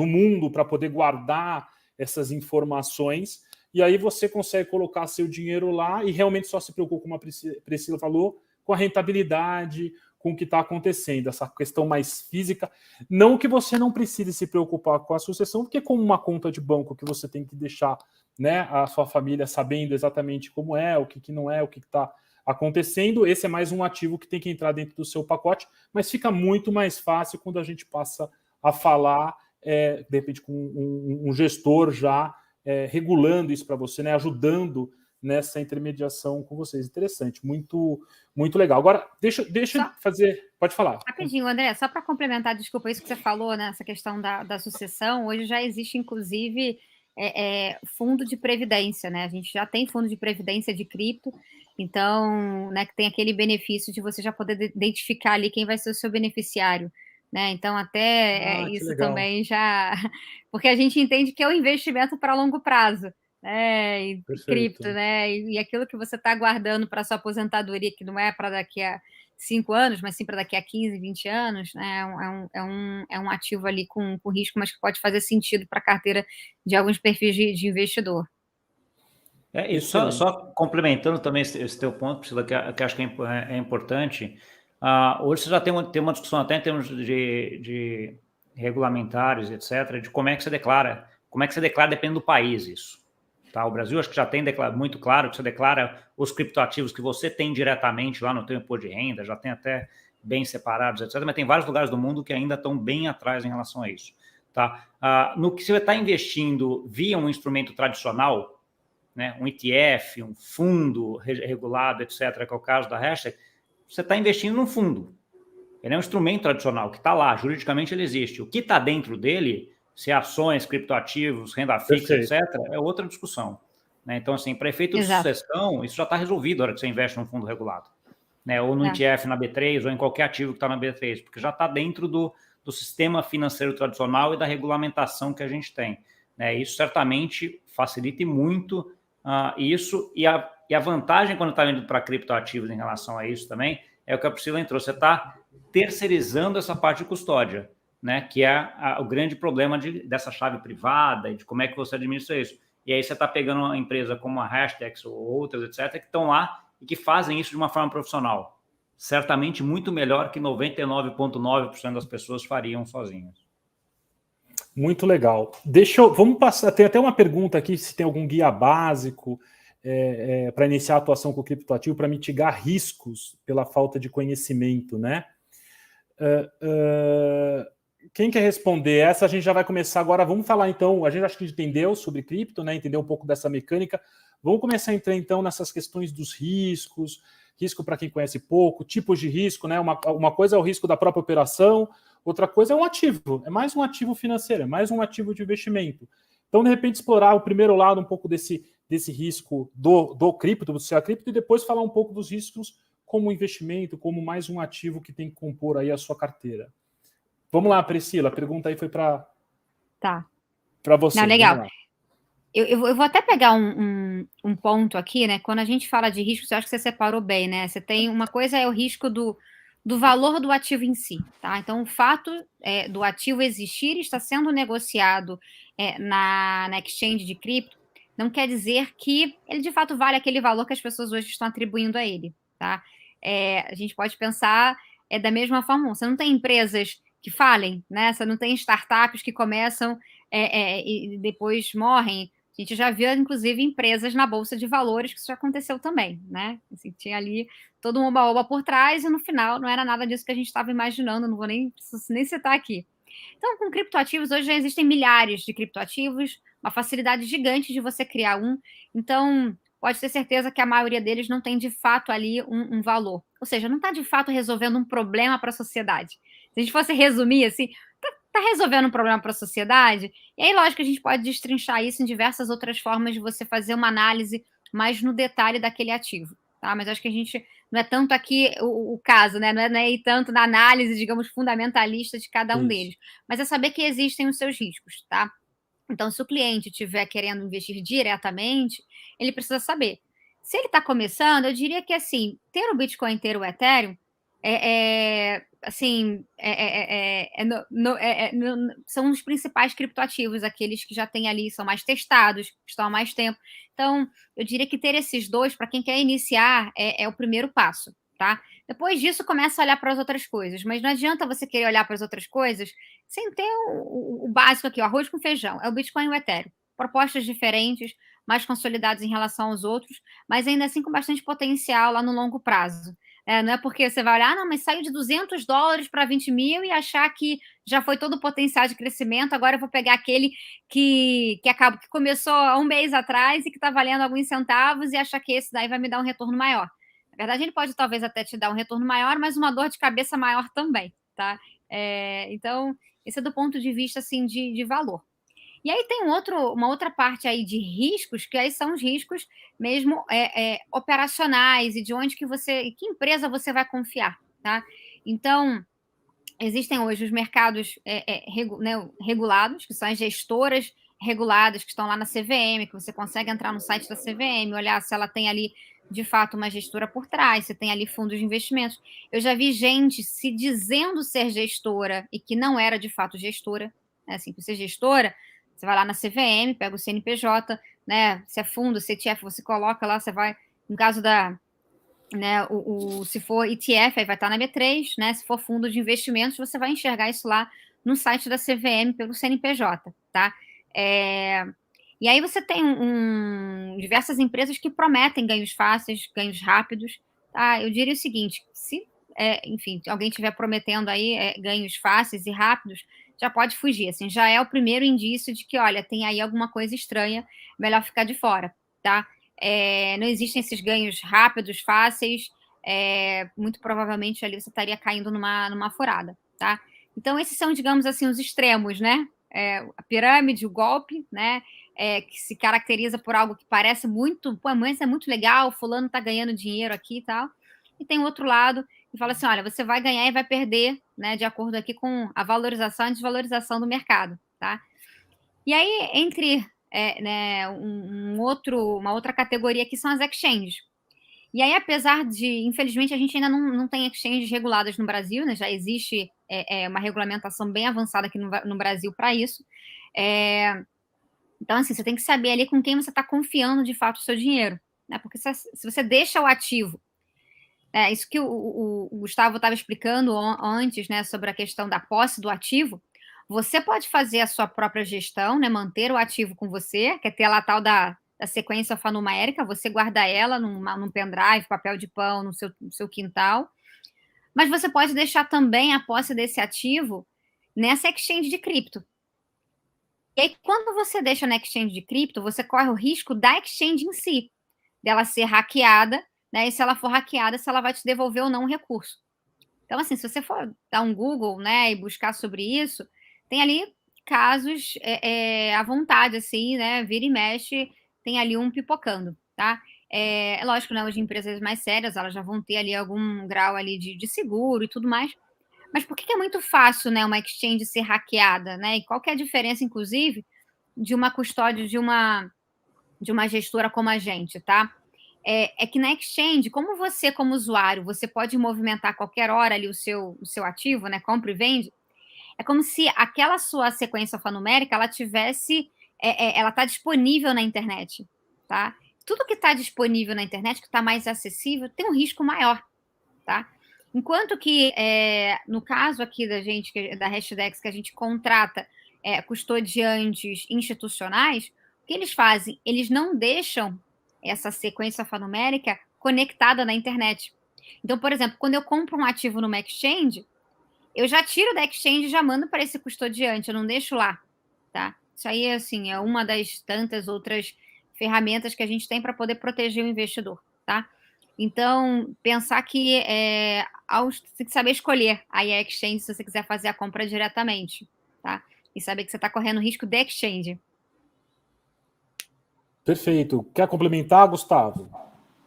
mundo para poder guardar essas informações, e aí você consegue colocar seu dinheiro lá e realmente só se preocupa, como a Priscila falou, com a rentabilidade, com o que está acontecendo, essa questão mais física. Não que você não precise se preocupar com a sucessão, porque é como uma conta de banco que você tem que deixar, né, a sua família sabendo exatamente como é, o que não é, o que está acontecendo. Esse é mais um ativo que tem que entrar dentro do seu pacote, mas fica muito mais fácil quando a gente passa a falar, de repente, com um gestor já regulando isso para você, né, ajudando nessa intermediação com vocês. Interessante, muito, muito legal. Agora, deixa eu fazer... Pode falar. Rapidinho, André, só para complementar, desculpa, isso que você falou, né, essa questão da sucessão, hoje já existe, inclusive, fundo de previdência, né? A gente já tem fundo de previdência de cripto, então, né, que tem aquele benefício de você já poder identificar ali quem vai ser o seu beneficiário, né? Então, até isso também já... Porque a gente entende que é um investimento para longo prazo, né? E cripto, né? E aquilo que você está guardando para sua aposentadoria, que não é para daqui a 5 anos, mas sim para daqui a 15, 20 anos, né? É um ativo ali com risco, mas que pode fazer sentido para a carteira de alguns perfis de investidor. E só complementando também esse teu ponto, Priscila, que acho que é importante. Hoje você já tem uma discussão até em termos de regulamentares, etc., de como é que você declara. Como é que você declara depende do país isso. Tá? O Brasil acho que já tem muito claro que você declara os criptoativos que você tem diretamente lá no teu imposto de renda, já tem até bem separados, etc., mas tem vários lugares do mundo que ainda estão bem atrás em relação a isso. Tá? No que você está investindo via um instrumento tradicional, né, um ETF, um fundo regulado, etc., que é o caso da Hashtag, você está investindo num fundo. Ele é um instrumento tradicional que está lá, juridicamente ele existe. O que está dentro dele, se é ações, criptoativos, renda fixa, etc., é outra discussão. Né? Então, assim, para efeito de sucessão, isso já está resolvido na hora que você investe num fundo regulado. Né? Ou no ETF na B3, ou em qualquer ativo que está na B3, porque já está dentro do sistema financeiro tradicional e da regulamentação que a gente tem. Né? Isso certamente facilita muito isso, e a vantagem quando está indo para criptoativos em relação a isso também é o que a Priscila entrou, você está terceirizando essa parte de custódia, né, que é o grande problema dessa chave privada e de como é que você administra isso. E aí você está pegando uma empresa como a Hashdex ou outras, etc., que estão lá e que fazem isso de uma forma profissional. Certamente muito melhor que 99,9% das pessoas fariam sozinhas. Muito legal. Vamos passar. Tem até uma pergunta aqui se tem algum guia básico para iniciar a atuação com o criptoativo para mitigar riscos pela falta de conhecimento, né? Quem quer responder? Essa a gente já vai começar agora. Vamos falar então. A gente acho que entendeu sobre cripto, né? Entendeu um pouco dessa mecânica. Vamos começar a entrar então nessas questões dos riscos. Risco para quem conhece pouco, tipos de risco, né? Uma coisa é o risco da própria operação. Outra coisa é um ativo, é mais um ativo financeiro, é mais um ativo de investimento. Então, de repente, explorar o primeiro lado um pouco desse risco do cripto, do seu cripto, e depois falar um pouco dos riscos como investimento, como mais um ativo que tem que compor aí a sua carteira. Vamos lá, Priscila, a pergunta aí foi para você. Não, legal. Eu vou até pegar um ponto aqui, né? Quando a gente fala de riscos, eu acho que você separou bem, né? Você tem uma coisa é o risco do valor do ativo em si, tá? Então, o fato do ativo existir e estar sendo negociado na exchange de cripto não quer dizer que ele, de fato, vale aquele valor que as pessoas hoje estão atribuindo a ele, tá? A gente pode pensar da mesma forma. Você não tem empresas que falem, né? Você não tem startups que começam e depois morrem. A gente já viu, inclusive, empresas na Bolsa de Valores que isso já aconteceu também, né? Assim, tinha ali todo um oba-oba por trás e no final não era nada disso que a gente estava imaginando, não vou nem citar aqui. Então, com criptoativos, hoje já existem milhares de criptoativos, uma facilidade gigante de você criar um. Então, pode ter certeza que a maioria deles não tem de fato ali um valor. Ou seja, não está de fato resolvendo um problema para a sociedade. Se a gente fosse resumir assim, está resolvendo um problema para a sociedade? E aí, lógico, a gente pode destrinchar isso em diversas outras formas de você fazer uma análise mais no detalhe daquele ativo, tá? Mas acho que a gente não é tanto aqui o caso, né? Não é ir tanto na análise, digamos, fundamentalista de cada um deles, mas é saber que existem os seus riscos, tá? Então, se o cliente estiver querendo investir diretamente, ele precisa saber. Se ele está começando, eu diria que assim, ter o Bitcoin, ter o Ethereum, são os principais criptoativos, aqueles que já têm ali, são mais testados, estão há mais tempo. Então, eu diria que ter esses dois, para quem quer iniciar, é o primeiro passo, tá? Depois disso, começa a olhar para as outras coisas, mas não adianta você querer olhar para as outras coisas sem ter o básico aqui, o arroz com feijão, é o Bitcoin e o Ethereum. Propostas diferentes, mais consolidadas em relação aos outros, mas ainda assim com bastante potencial lá no longo prazo. Não é porque você vai olhar, não, mas saiu de $200 para 20 mil e achar que já foi todo o potencial de crescimento, agora eu vou pegar aquele que começou há um mês atrás e que está valendo alguns centavos e achar que esse daí vai me dar um retorno maior. Na verdade, ele pode talvez até te dar um retorno maior, mas uma dor de cabeça maior também, tá? Então, esse é do ponto de vista assim, de valor. E aí tem uma outra parte aí de riscos, que aí são os riscos mesmo operacionais e de onde que empresa você vai confiar, tá? Então, existem hoje os mercados regulados, que são as gestoras reguladas, que estão lá na CVM, que você consegue entrar no site da CVM, olhar se ela tem ali, de fato, uma gestora por trás, se tem ali fundos de investimentos. Eu já vi gente se dizendo ser gestora e que não era, de fato, gestora. Assim, para ser gestora, você vai lá na CVM, pega o CNPJ, né? Se é fundo, se é ETF, você coloca lá, você vai, no caso se for ETF, aí vai estar na B3, né? Se for fundo de investimentos, você vai enxergar isso lá no site da CVM pelo CNPJ, tá? E aí você tem diversas empresas que prometem ganhos fáceis, ganhos rápidos, tá? Eu diria o seguinte, se alguém estiver prometendo aí ganhos fáceis e rápidos, já pode fugir, assim, já é o primeiro indício de que, olha, tem aí alguma coisa estranha, melhor ficar de fora, tá? Não existem esses ganhos rápidos, fáceis, muito provavelmente ali você estaria caindo numa furada, tá? Então, esses são, digamos assim, os extremos, né? A pirâmide, o golpe, né? Que se caracteriza por algo que parece muito, pô, mas é muito legal, fulano tá ganhando dinheiro aqui e tal. E tem o outro lado, que fala assim, olha, você vai ganhar e vai perder, né? De acordo aqui com a valorização e desvalorização do mercado, tá? E aí, entre uma outra categoria aqui são as exchanges. E aí, apesar de, infelizmente, a gente ainda não tem exchanges reguladas no Brasil, né? Já existe uma regulamentação bem avançada aqui no Brasil para isso. Então, assim, você tem que saber ali com quem você está confiando de fato o seu dinheiro, né? Porque se você deixa o ativo, isso que o Gustavo estava explicando antes, né, sobre a questão da posse do ativo, você pode fazer a sua própria gestão, né, manter o ativo com você, que é ter lá a tal da sequência alfanumérica, você guarda ela num pendrive, papel de pão, no seu quintal, mas você pode deixar também a posse desse ativo nessa exchange de cripto. E aí, quando você deixa na exchange de cripto, você corre o risco da exchange em si, dela ser hackeada, né? E se ela for hackeada, se ela vai te devolver ou não o recurso. Então, assim, se você for dar um Google, né, e buscar sobre isso, tem ali casos à vontade, assim, né? Vira e mexe, tem ali um pipocando, tá? É lógico, né? Hoje empresas mais sérias, elas já vão ter ali algum grau ali de seguro e tudo mais. Mas por que é muito fácil, né, uma exchange ser hackeada, né? E qual que é a diferença, inclusive, de uma custódia de uma gestora como a gente, tá? Que na exchange, como você, como usuário, você pode movimentar a qualquer hora ali o seu ativo, né? Compra e vende. É como se aquela sua sequência alfanumérica, ela tivesse, ela está disponível na internet, tá? Tudo que está disponível na internet, que está mais acessível, tem um risco maior, tá? Enquanto que, no caso aqui da gente, da Hashdex, que a gente contrata custodiantes institucionais, o que eles fazem? Eles não deixam essa sequência alfanumérica conectada na internet. Então, por exemplo, quando eu compro um ativo numa exchange, eu já tiro da exchange e já mando para esse custodiante, eu não deixo lá, tá? Isso aí, assim, é uma das tantas outras ferramentas que a gente tem para poder proteger o investidor, tá? Então, pensar que você tem que saber escolher aí a exchange se você quiser fazer a compra diretamente, tá? E saber que você está correndo risco de exchange. Perfeito. Quer complementar, Gustavo?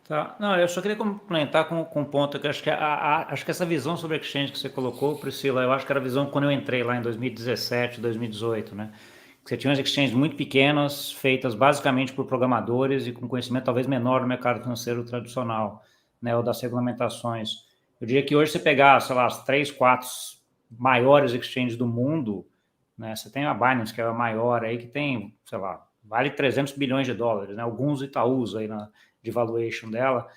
Tá. Não, eu só queria complementar com um ponto que acho que acho que essa visão sobre exchange que você colocou, Priscila, eu acho que era a visão quando eu entrei lá em 2017, 2018, né? Você tinha umas exchanges muito pequenas, feitas basicamente por programadores e com conhecimento talvez menor do mercado financeiro tradicional, né, ou das regulamentações. Eu diria que hoje você pegar, sei lá, as 3, 4 maiores exchanges do mundo, né, você tem a Binance, que é a maior aí, que tem, sei lá, vale 300 bilhões de dólares, né, alguns Itaús aí de valuation dela,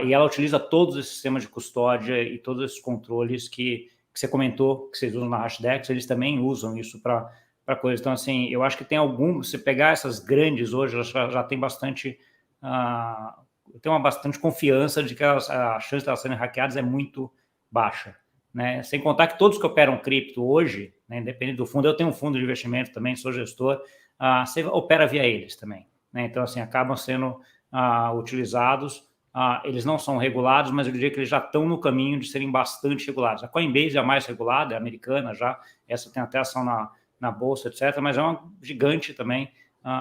e ela utiliza todos esses sistemas de custódia e todos esses controles que você comentou, que vocês usam na Hashdex, eles também usam isso para coisa. Então, assim, eu acho que tem se pegar essas grandes hoje, elas já tem bastante, tem uma bastante confiança de que a chance de elas serem hackeadas é muito baixa, né? Sem contar que todos que operam cripto hoje, né, independente do fundo, eu tenho um fundo de investimento também, sou gestor, você opera via eles também, né? Então, assim, acabam sendo utilizados, eles não são regulados, mas eu diria que eles já estão no caminho de serem bastante regulados. A Coinbase é a mais regulada, é americana já, essa tem até ação na bolsa, etc., mas é uma gigante também,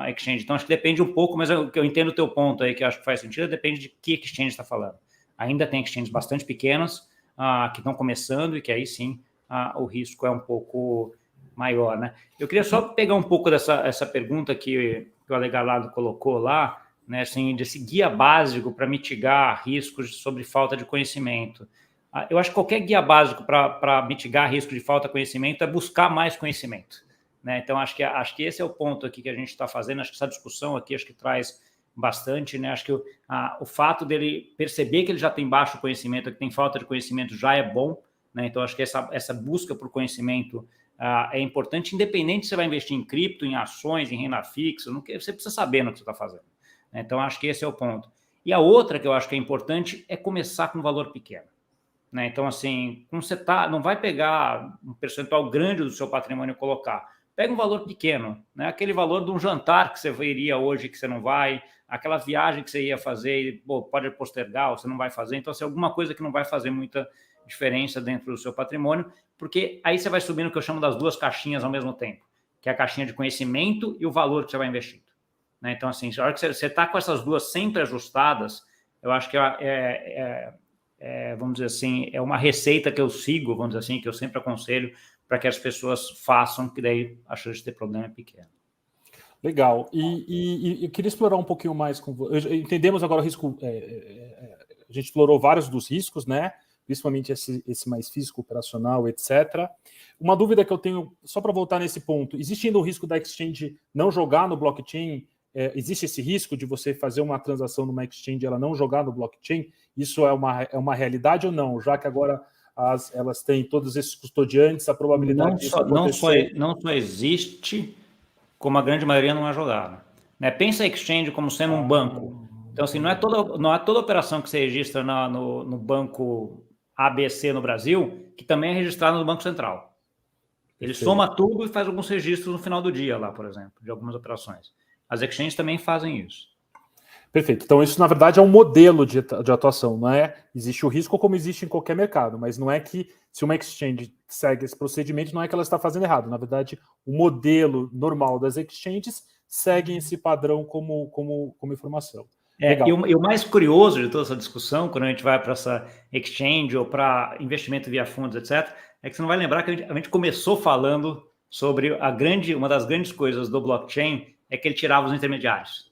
exchange. Então, acho que depende um pouco, mas eu entendo o teu ponto aí, que eu acho que faz sentido, depende de que exchange está falando. Ainda tem exchanges bastante pequenas, que estão começando e que aí sim o risco é um pouco maior, né? Eu queria só pegar um pouco essa pergunta que o Ale Gallardo colocou lá, né, assim, desse guia básico para mitigar riscos sobre falta de conhecimento. Eu acho que qualquer guia básico para mitigar risco de falta de conhecimento é buscar mais conhecimento, né? Então, acho que esse é o ponto aqui que a gente está fazendo. Acho que essa discussão aqui acho que traz bastante, né? Acho que o fato dele perceber que ele já tem baixo conhecimento, que tem falta de conhecimento, já é bom, né? Então, acho que essa busca por conhecimento é importante, independente se você vai investir em cripto, em ações, em renda fixa, você precisa saber no que você está fazendo. Então, acho que esse é o ponto. E a outra que eu acho que é importante é começar com um valor pequeno, né? Então, assim, como você não vai pegar um percentual grande do seu patrimônio e colocar. Pega um valor pequeno, né? Aquele valor de um jantar que você iria hoje que você não vai, aquela viagem que você ia fazer e pode postergar ou você não vai fazer. Então, assim, alguma coisa que não vai fazer muita diferença dentro do seu patrimônio, porque aí você vai subindo o que eu chamo das duas caixinhas ao mesmo tempo, que é a caixinha de conhecimento e o valor que você vai investindo, né? Então, assim, na hora que você está com essas duas sempre ajustadas, eu acho que vamos dizer assim, é uma receita que eu sigo, vamos dizer assim, que eu sempre aconselho para que as pessoas façam, que daí a chance de ter problema é pequena. Legal. E eu queria explorar um pouquinho mais com você. Entendemos agora o risco. A gente explorou vários dos riscos, né? Principalmente esse mais físico, operacional, etc. Uma dúvida que eu tenho, só para voltar nesse ponto: existe ainda o risco da exchange não jogar no blockchain? Existe esse risco de você fazer uma transação numa exchange e ela não jogar no blockchain? Isso é uma realidade ou não? Já que agora elas têm todos esses custodiantes, a probabilidade disso acontecer... Não só existe, como a grande maioria não é jogada, né? Pensa a exchange como sendo um banco. Então, assim, não é toda operação que você registra no banco ABC no Brasil que também é registrada no Banco Central. Ele soma tudo e faz alguns registros no final do dia lá, por exemplo, de algumas operações. As exchanges também fazem isso. Perfeito. Então, isso, na verdade, é um modelo de atuação, não é? Existe o risco como existe em qualquer mercado, mas não é que se uma exchange segue esse procedimento, não é que ela está fazendo errado. Na verdade, o modelo normal das exchanges segue esse padrão como informação. E o mais curioso de toda essa discussão, quando a gente vai para essa exchange ou para investimento via fundos, etc., é que você não vai lembrar que a gente começou falando sobre uma das grandes coisas do blockchain é que ele tirava os intermediários,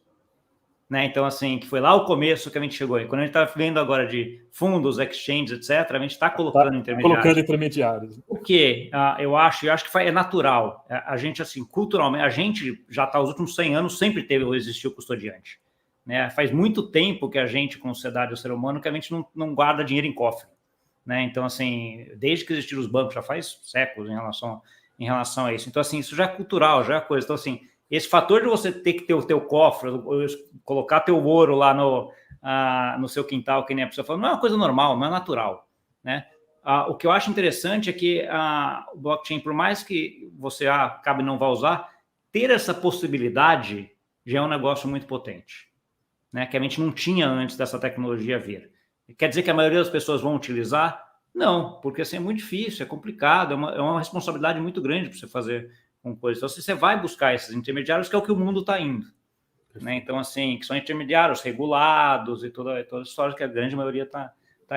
né? Então, assim, que foi lá o começo que a gente chegou. E quando a gente está vendo agora de fundos, exchanges, etc., a gente está colocando intermediários. O que eu acho que é natural. A gente, assim, culturalmente, a gente já está, os últimos 100 anos, sempre existiu custodiante, né? Faz muito tempo que a gente, como sociedade, o ser humano, que a gente não guarda dinheiro em cofre, né? Então, assim, desde que existiram os bancos, já faz séculos em relação a isso. Então, assim, isso já é cultural, já é coisa. Então, assim, esse fator de você ter que ter o teu cofre, colocar teu ouro lá no seu quintal, que nem a pessoa falou, não é uma coisa normal, não é natural, né? O que eu acho interessante é que o blockchain, por mais que você acabe não vá usar, ter essa possibilidade já é um negócio muito potente, né? Que a gente não tinha antes dessa tecnologia vir. Quer dizer que a maioria das pessoas vão utilizar? Não, porque assim é muito difícil, é complicado, é uma responsabilidade muito grande para você fazer uma coisa. Então, se você vai buscar esses intermediários, que é o que o mundo está indo, né? Então, assim, que são intermediários regulados e toda a história que a grande maioria está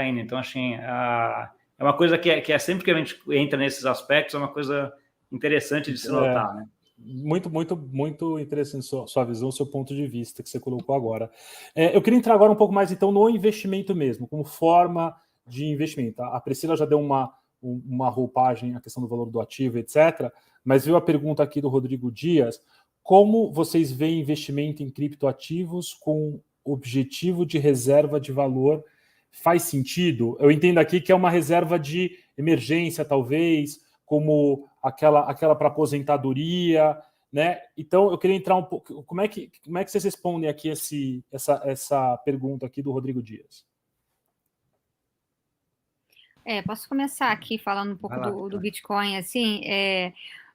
indo. Então, assim, é uma coisa que é sempre que a gente entra nesses aspectos, é uma coisa interessante de se notar, né? Muito, muito, muito interessante sua visão, seu ponto de vista que você colocou agora. Eu queria entrar agora um pouco mais, então, no investimento mesmo, como forma de investimento. A Priscila já deu uma roupagem, a questão do valor do ativo, etc., mas veio a pergunta aqui do Rodrigo Dias, como vocês veem investimento em criptoativos com objetivo de reserva de valor? Faz sentido? Eu entendo aqui que é uma reserva de emergência, talvez, como aquela para aposentadoria, né? Então, eu queria entrar um pouco... Como é que vocês respondem aqui essa pergunta aqui do Rodrigo Dias? Posso começar aqui falando um pouco do Bitcoin, assim,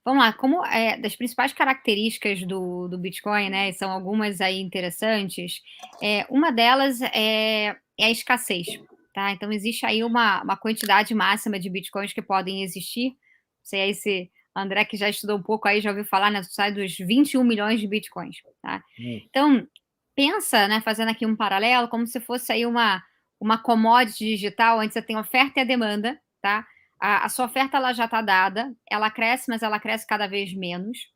vamos lá, como das principais características do Bitcoin, né, são algumas aí interessantes, uma delas é a escassez, tá? Então, existe aí uma quantidade máxima de Bitcoins que podem existir, não sei aí se André, que já estudou um pouco aí, já ouviu falar, né, sai dos 21 milhões de Bitcoins, tá? Então, pensa, né, fazendo aqui um paralelo, como se fosse aí uma commodity digital, onde você tem oferta e a demanda, tá? A sua oferta ela já está dada, ela cresce, mas ela cresce cada vez menos.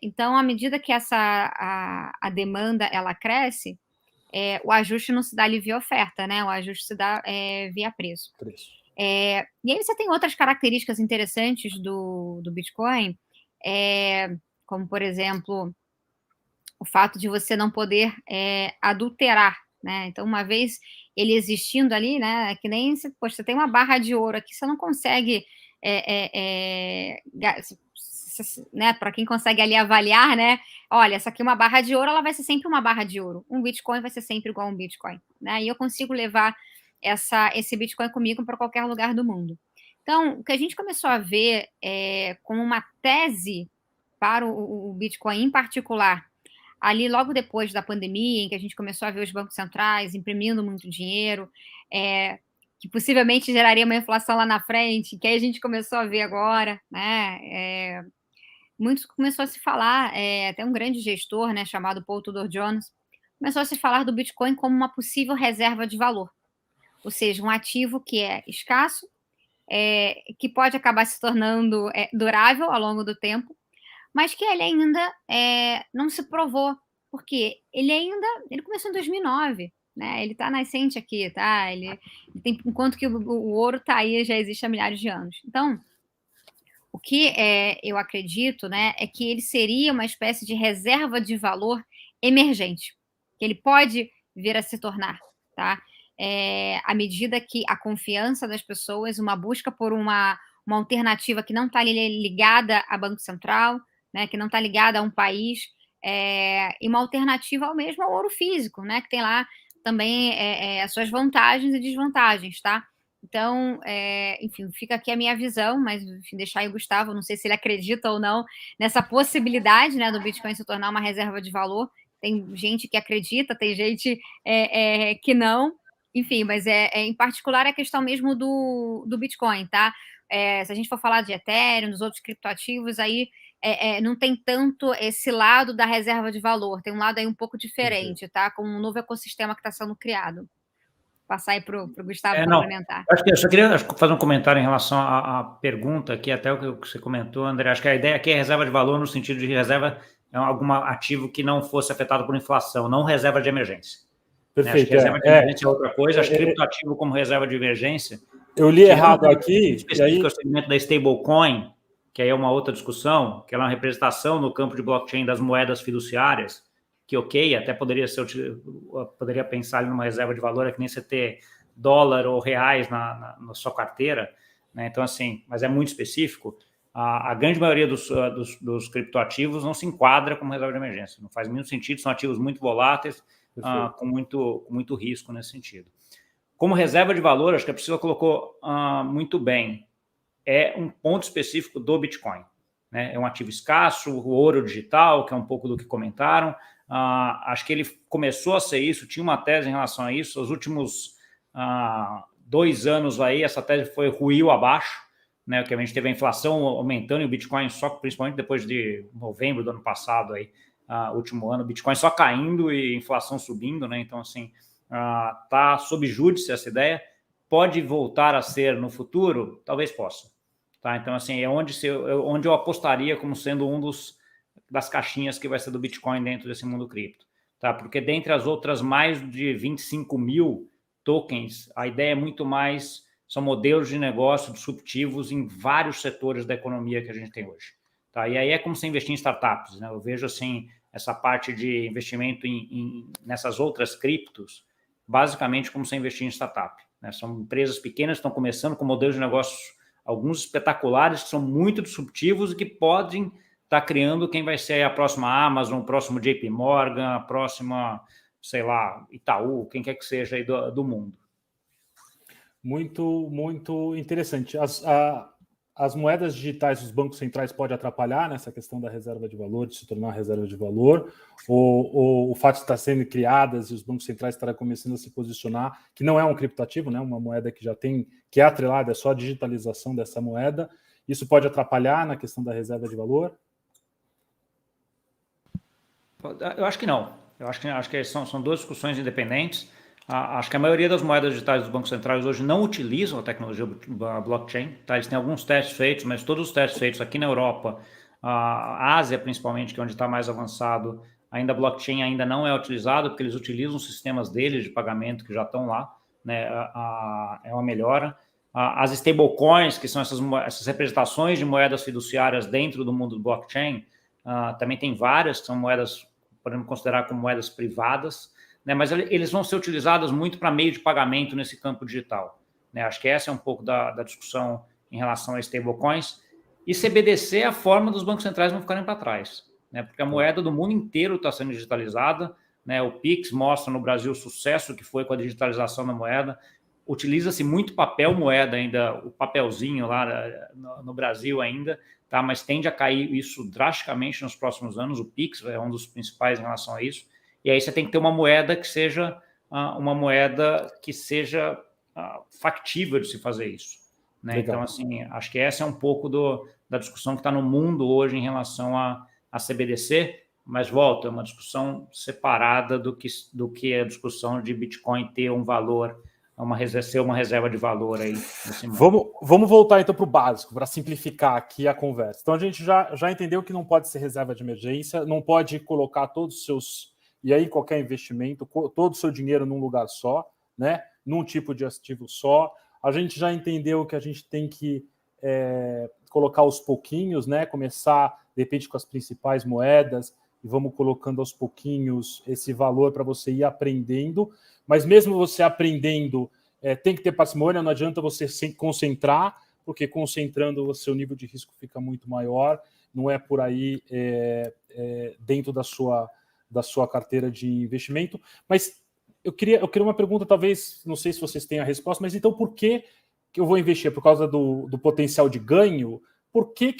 Então, à medida que a demanda ela cresce, o ajuste não se dá ali via oferta, né? O ajuste se dá via preço. E aí você tem outras características interessantes do Bitcoin, como, por exemplo, o fato de você não poder adulterar, né? Então, uma vez ele existindo ali, né? É que nem você tem uma barra de ouro aqui, você não consegue, né? Para quem consegue ali avaliar, né? Olha, essa aqui é uma barra de ouro, ela vai ser sempre uma barra de ouro. Um Bitcoin vai ser sempre igual a um Bitcoin, né? E eu consigo levar esse Bitcoin comigo para qualquer lugar do mundo. Então, o que a gente começou a ver como uma tese para o Bitcoin em particular, ali logo depois da pandemia, em que a gente começou a ver os bancos centrais imprimindo muito dinheiro, que possivelmente geraria uma inflação lá na frente, que aí a gente começou a ver agora, né? Muito começou a se falar, até um grande gestor, né, chamado Paul Tudor Jones, começou a se falar do Bitcoin como uma possível reserva de valor, ou seja, um ativo que é escasso, que pode acabar se tornando durável ao longo do tempo, mas que ele ainda não se provou, porque ele começou em 2009, né? Ele está nascente aqui, tá? Ele tem, enquanto que o ouro está aí, já existe há milhares de anos. Então, o que eu acredito, né, é que ele seria uma espécie de reserva de valor emergente, que ele pode vir a se tornar, tá? À medida que a confiança das pessoas, uma busca por uma alternativa que não está ligada a Banco Central, né, que não está ligada a um país, e uma alternativa ao mesmo ao ouro físico, né, que tem lá também as suas vantagens e desvantagens, tá? Então, enfim, fica aqui a minha visão, mas enfim, deixar aí o Gustavo, não sei se ele acredita ou não nessa possibilidade, né, do Bitcoin se tornar uma reserva de valor. Tem gente que acredita, tem gente que não, enfim, mas em particular a questão mesmo do Bitcoin, tá? Se a gente for falar de Ethereum, dos outros criptoativos, aí não tem tanto esse lado da reserva de valor, tem um lado aí um pouco diferente, tá? Com um novo ecossistema que está sendo criado. Passar aí para o Gustavo complementar. Acho que eu só queria fazer um comentário em relação à pergunta, que até o que você comentou, André. Acho que a ideia aqui é reserva de valor no sentido de reserva é algum ativo que não fosse afetado por inflação, não reserva de emergência. Perfeito. Acho que reserva de emergência é outra coisa. Acho que criptoativo como reserva de emergência. Eu li errado aqui. Específico é o segmento da stablecoin, que aí é uma outra discussão, que ela é uma representação no campo de blockchain das moedas fiduciárias, que até poderia pensar ali numa reserva de valor, é que nem você ter dólar ou reais na sua carteira, né? Então, assim, mas é muito específico. A grande maioria dos criptoativos não se enquadra como reserva de emergência, não faz nenhum sentido, são ativos muito voláteis, com muito risco nesse sentido. Como reserva de valor, acho que a Priscila colocou muito bem, é um ponto específico do Bitcoin. né? É um ativo escasso, o ouro digital, que é um pouco do que comentaram. Acho que ele começou a ser isso, tinha uma tese em relação a isso. Os últimos 2 anos aí, essa tese ruiu abaixo, né? Que a gente teve a inflação aumentando e o Bitcoin só, principalmente depois de novembro do ano passado, aí, último ano, o Bitcoin só caindo e inflação subindo, né? Então, assim, tá sob júdice essa ideia. Pode voltar a ser no futuro? Talvez possa. Tá? Então, assim, é onde eu apostaria como sendo das caixinhas que vai ser do Bitcoin dentro desse mundo cripto. Tá? Porque dentre as outras mais de 25 mil tokens, a ideia é muito mais, são modelos de negócio disruptivos em vários setores da economia que a gente tem hoje. Tá? E aí é como se investir em startups, né? Eu vejo, assim, essa parte de investimento nessas outras criptos, basicamente como se investir em startup. Né? São empresas pequenas que estão começando com modelos de negócios, alguns espetaculares, que são muito disruptivos e que podem estar criando quem vai ser a próxima Amazon, o próximo JP Morgan, a próxima, sei lá, Itaú, quem quer que seja aí do mundo. Muito, muito interessante. As moedas digitais dos bancos centrais podem atrapalhar nessa questão da reserva de valor, de se tornar reserva de valor, ou o fato de estar sendo criadas e os bancos centrais estarem começando a se posicionar, que não é um criptoativo, né? Uma moeda que já tem, que é atrelada, é só a digitalização dessa moeda, isso pode atrapalhar na questão da reserva de valor? Eu acho que não. Eu acho que são 2 discussões independentes. Acho que a maioria das moedas digitais dos bancos centrais hoje não utilizam a tecnologia blockchain. Tá? Eles têm alguns testes feitos, mas todos os testes feitos aqui na Europa, a Ásia principalmente, que é onde está mais avançado, ainda a blockchain ainda não é utilizado, porque eles utilizam os sistemas deles de pagamento que já estão lá. Né? É uma melhora. As stablecoins, que são essas representações de moedas fiduciárias dentro do mundo do blockchain, também tem várias, que são moedas, podemos considerar como moedas privadas, né, mas eles vão ser utilizados muito para meio de pagamento nesse campo digital. Né? Acho que essa é um pouco da discussão em relação a stablecoins. E CBDC é a forma dos bancos centrais não ficarem para trás, né? Porque a moeda do mundo inteiro está sendo digitalizada. Né? O Pix mostra no Brasil o sucesso que foi com a digitalização da moeda. Utiliza-se muito papel moeda ainda, o papelzinho lá no Brasil ainda, tá? Mas tende a cair isso drasticamente nos próximos anos. O Pix é um dos principais em relação a isso. E aí você tem que ter uma moeda que seja factível de se fazer isso. Né? Então, assim, acho que essa é um pouco da discussão que está no mundo hoje em relação a CBDC, mas volto, é uma discussão separada do que é a discussão de Bitcoin ter um valor, ser uma reserva de valor aí. Vamos voltar então para o básico, para simplificar aqui a conversa. Então a gente já entendeu que não pode ser reserva de emergência, não pode colocar todos os seus, e aí qualquer investimento, todo o seu dinheiro num lugar só, né? Num tipo de ativo só. A gente já entendeu que a gente tem que colocar aos pouquinhos, né? Começar, de repente, com as principais moedas, e vamos colocando aos pouquinhos esse valor para você ir aprendendo. Mas mesmo você aprendendo, tem que ter parcimônia, não adianta você se concentrar, porque concentrando o seu nível de risco fica muito maior, não é por aí dentro da sua carteira de investimento. Mas eu queria uma pergunta, talvez, não sei se vocês têm a resposta, mas então por que eu vou investir? Por causa do potencial de ganho? Por que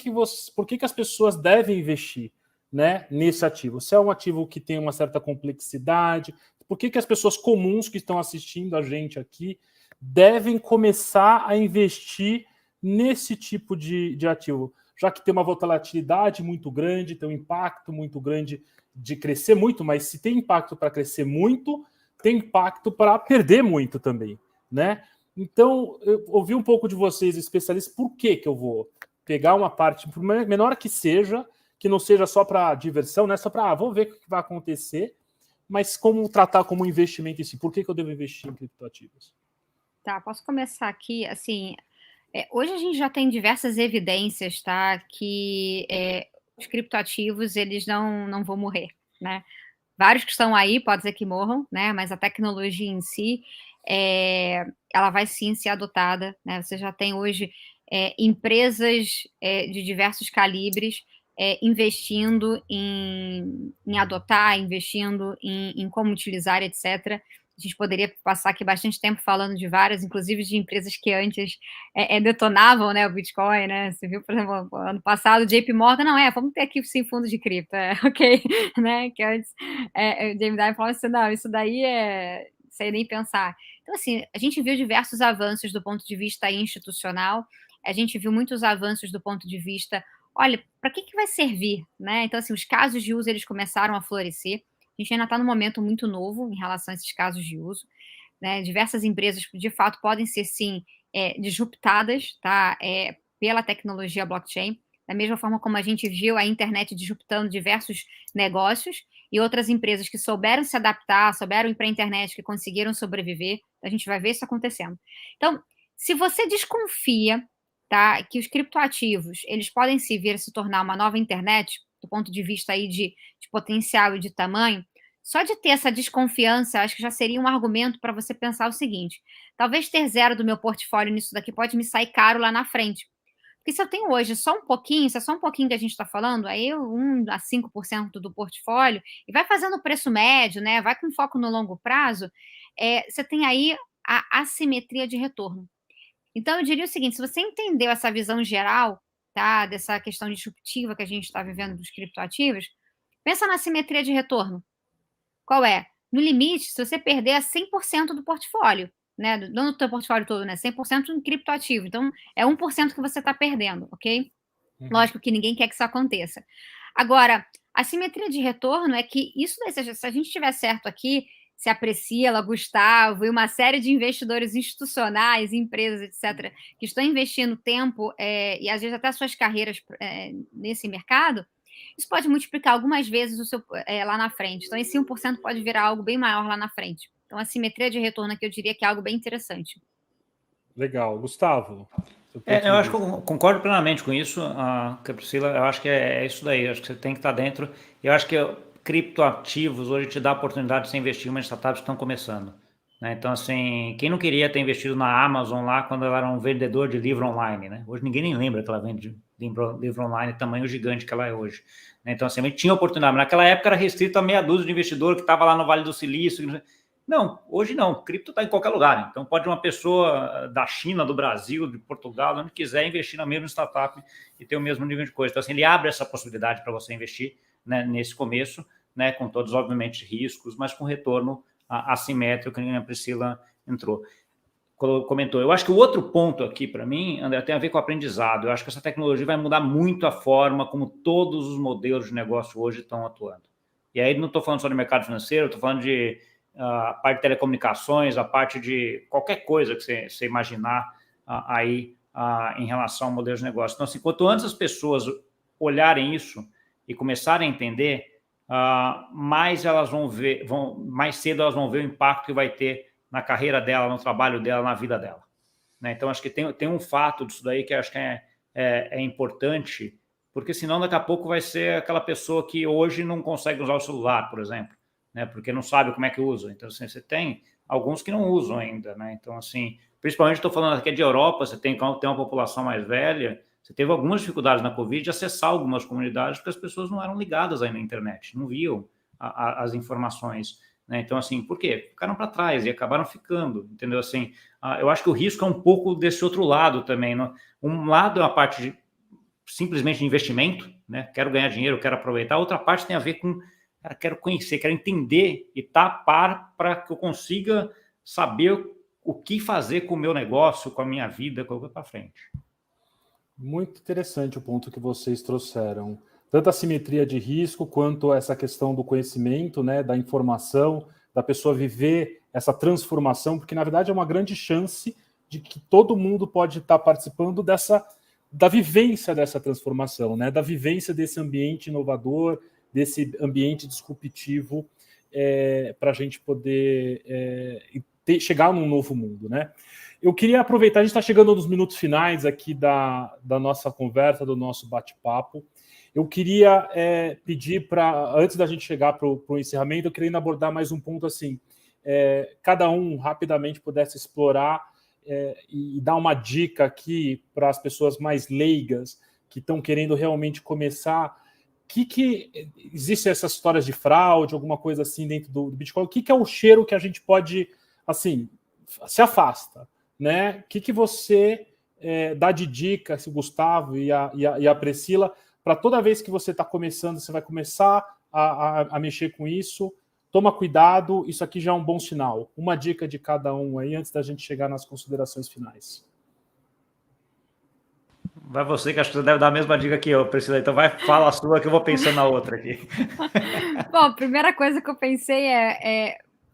as pessoas devem investir, né, nesse ativo? Se é um ativo que tem uma certa complexidade, por que as pessoas comuns que estão assistindo a gente aqui devem começar a investir nesse tipo de ativo? Já que tem uma volatilidade muito grande, tem um impacto muito grande de crescer muito, mas se tem impacto para crescer muito, tem impacto para perder muito também, né? Então, eu ouvi um pouco de vocês, especialistas, por que eu vou pegar uma parte, por menor que seja, que não seja só para diversão, né? Só para, vamos ver o que vai acontecer, mas como tratar como um investimento em si? Por que eu devo investir em criptoativos? Tá, posso começar aqui, assim, hoje a gente já tem diversas evidências, tá, que os criptoativos, eles não vão morrer, né? Vários que estão aí, pode ser que morram, né? Mas a tecnologia em si, ela vai sim ser adotada, né? Você já tem hoje empresas de diversos calibres investindo em adotar, investindo em como utilizar, etc. A gente poderia passar aqui bastante tempo falando de várias, inclusive de empresas que antes detonavam, né, o Bitcoin, né? Você viu, por exemplo, ano passado, o JP Morgan, não, vamos ter aqui sim fundo de cripto, ok, né? Que antes o Jamie Dimon falava assim, não, isso daí sem nem pensar. Então, assim, a gente viu diversos avanços do ponto de vista institucional, a gente viu muitos avanços do ponto de vista, olha, para que vai servir, né? Então, assim, os casos de uso, eles começaram a florescer. A gente ainda está num momento muito novo em relação a esses casos de uso, né? Diversas empresas, de fato, podem ser, sim, disruptadas, tá? Pela tecnologia blockchain, da mesma forma como a gente viu a internet disruptando diversos negócios e outras empresas que souberam se adaptar, souberam ir para a internet, que conseguiram sobreviver, a gente vai ver isso acontecendo. Então, se você desconfia, tá, que os criptoativos, eles podem vir a se tornar uma nova internet, do ponto de vista aí de potencial e de tamanho, só de ter essa desconfiança, acho que já seria um argumento para você pensar o seguinte: talvez ter zero do meu portfólio nisso daqui pode me sair caro lá na frente. Porque se eu tenho hoje só um pouquinho, se é só um pouquinho que a gente está falando, aí 1 a 5% do portfólio, e vai fazendo o preço médio, né? Vai com foco no longo prazo, você tem aí a assimetria de retorno. Então, eu diria o seguinte: se você entendeu essa visão geral, tá, dessa questão disruptiva que a gente está vivendo dos criptoativos, pensa na assimetria de retorno. Qual é? No limite, se você perder 100% do portfólio, né? Não do teu portfólio todo, né? 100% em criptoativo. Então, é 1% que você está perdendo, ok? Lógico que ninguém quer que isso aconteça. Agora, a simetria de retorno é que isso, se a gente estiver certo aqui, se a Priscila, Gustavo e uma série de investidores institucionais, empresas, etc., que estão investindo tempo e às vezes até suas carreiras nesse mercado, isso pode multiplicar algumas vezes o seu lá na frente. Então, esse 1% pode virar algo bem maior lá na frente. Então, a simetria de retorno aqui eu diria que é algo bem interessante. Legal. Gustavo? Eu acho que eu concordo plenamente com isso, Priscila. Eu acho que é isso daí. Eu acho que você tem que estar dentro. Eu acho que criptoativos hoje te dá a oportunidade de você investir em umas startups que estão começando, né? Então, assim, quem não queria ter investido na Amazon lá quando ela era um vendedor de livro online, né? Hoje ninguém nem lembra que ela vende livro online, tamanho gigante que ela é hoje, né? Então, assim, a gente tinha oportunidade. Mas naquela época era restrito a meia dúzia de investidor que estava lá no Vale do Silício. Não, hoje não. Cripto está em qualquer lugar. Então, pode uma pessoa da China, do Brasil, de Portugal, onde quiser investir na mesma startup e ter o mesmo nível de coisa. Então, assim, ele abre essa possibilidade para você investir, né, nesse começo, né, com todos, obviamente, riscos, mas com retorno assimétrico, que a Priscila comentou. Eu acho que o outro ponto aqui, para mim, André, tem a ver com o aprendizado. Eu acho que essa tecnologia vai mudar muito a forma como todos os modelos de negócio hoje estão atuando. E aí não estou falando só de mercado financeiro, estou falando de a parte de telecomunicações, a parte de qualquer coisa que você imaginar aí em relação ao modelo de negócio. Então, assim, quanto antes as pessoas olharem isso e começarem a entender, mais elas vão ver, mais cedo elas vão ver o impacto que vai ter na carreira dela, no trabalho dela, na vida dela, né? Então, acho que tem um fato disso daí que acho que é importante, porque senão daqui a pouco vai ser aquela pessoa que hoje não consegue usar o celular, por exemplo, né? Porque não sabe como é que usa. Então, assim, você tem alguns que não usam ainda, né? Então, assim, principalmente estou falando aqui de Europa, você tem uma população mais velha. Você teve algumas dificuldades na Covid de acessar algumas comunidades porque as pessoas não eram ligadas aí na internet, não viam as informações, né? Então, assim, por quê? Ficaram para trás e acabaram ficando, entendeu? Assim, eu acho que o risco é um pouco desse outro lado também, né? Um lado é a parte de simplesmente de investimento, né? Quero ganhar dinheiro, quero aproveitar. A outra parte tem a ver com quero conhecer, quero entender e estar a par para que eu consiga saber o que fazer com o meu negócio, com a minha vida, com o que para frente. Muito interessante o ponto que vocês trouxeram. Tanto a simetria de risco, quanto essa questão do conhecimento, né, da informação, da pessoa viver essa transformação, porque, na verdade, é uma grande chance de que todo mundo pode estar participando da vivência dessa transformação, né, da vivência desse ambiente inovador, desse ambiente disruptivo, para a gente poder chegar num novo mundo, né? Eu queria aproveitar, a gente está chegando nos minutos finais aqui da nossa conversa, do nosso bate-papo. Eu queria pedir para, antes da gente chegar para o encerramento, eu queria ainda abordar mais um ponto assim, cada um rapidamente pudesse explorar e dar uma dica aqui para as pessoas mais leigas que estão querendo realmente começar. que existem essas histórias de fraude, alguma coisa assim dentro do Bitcoin? O que é o cheiro que a gente pode, assim, se afasta, né? O que você dá de dica, se o Gustavo e a Priscila, para toda vez que você está começando, você vai começar a mexer com isso, toma cuidado, isso aqui já é um bom sinal. Uma dica de cada um aí, antes da gente chegar nas considerações finais. Vai você, que acho que você deve dar a mesma dica que eu, Priscila. Então fala a sua que eu vou pensando na outra aqui. Bom, a primeira coisa que eu pensei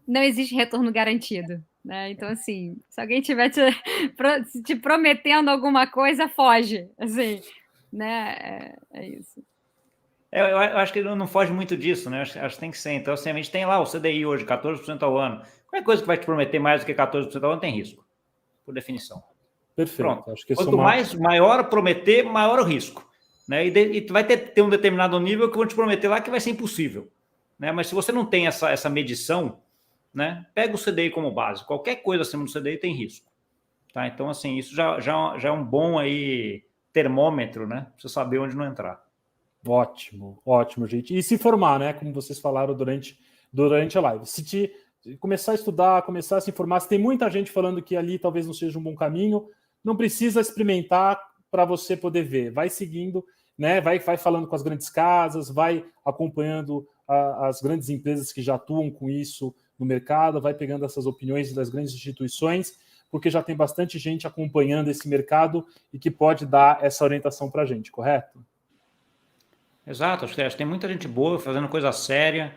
não existe retorno garantido, né? Então, assim, se alguém estiver te prometendo alguma coisa, foge, assim, né? É isso. Eu acho que não foge muito disso, né? Acho que tem que ser. Então, assim, a gente tem lá o CDI hoje, 14% ao ano. Qualquer coisa que vai te prometer mais do que 14% ao ano tem risco, por definição. Perfeito. Pronto. Acho que quanto maior prometer, maior o risco. Né? E vai ter um determinado nível que vão te prometer lá que vai ser impossível. Né? Mas se você não tem essa medição, né? Pega o CDI como base. Qualquer coisa acima do CDI tem risco. Tá? Então, assim, isso já é um bom aí termômetro, né? Pra você saber onde não entrar. Ótimo, ótimo, gente. E se informar, né? Como vocês falaram durante a live. Se começar a estudar, começar a se informar, se tem muita gente falando que ali talvez não seja um bom caminho, não precisa experimentar para você poder ver. Vai seguindo, né? Vai falando com as grandes casas, vai acompanhando as grandes empresas que já atuam com isso no mercado, vai pegando essas opiniões das grandes instituições, porque já tem bastante gente acompanhando esse mercado e que pode dar essa orientação para a gente, correto? Exato, acho que tem muita gente boa fazendo coisa séria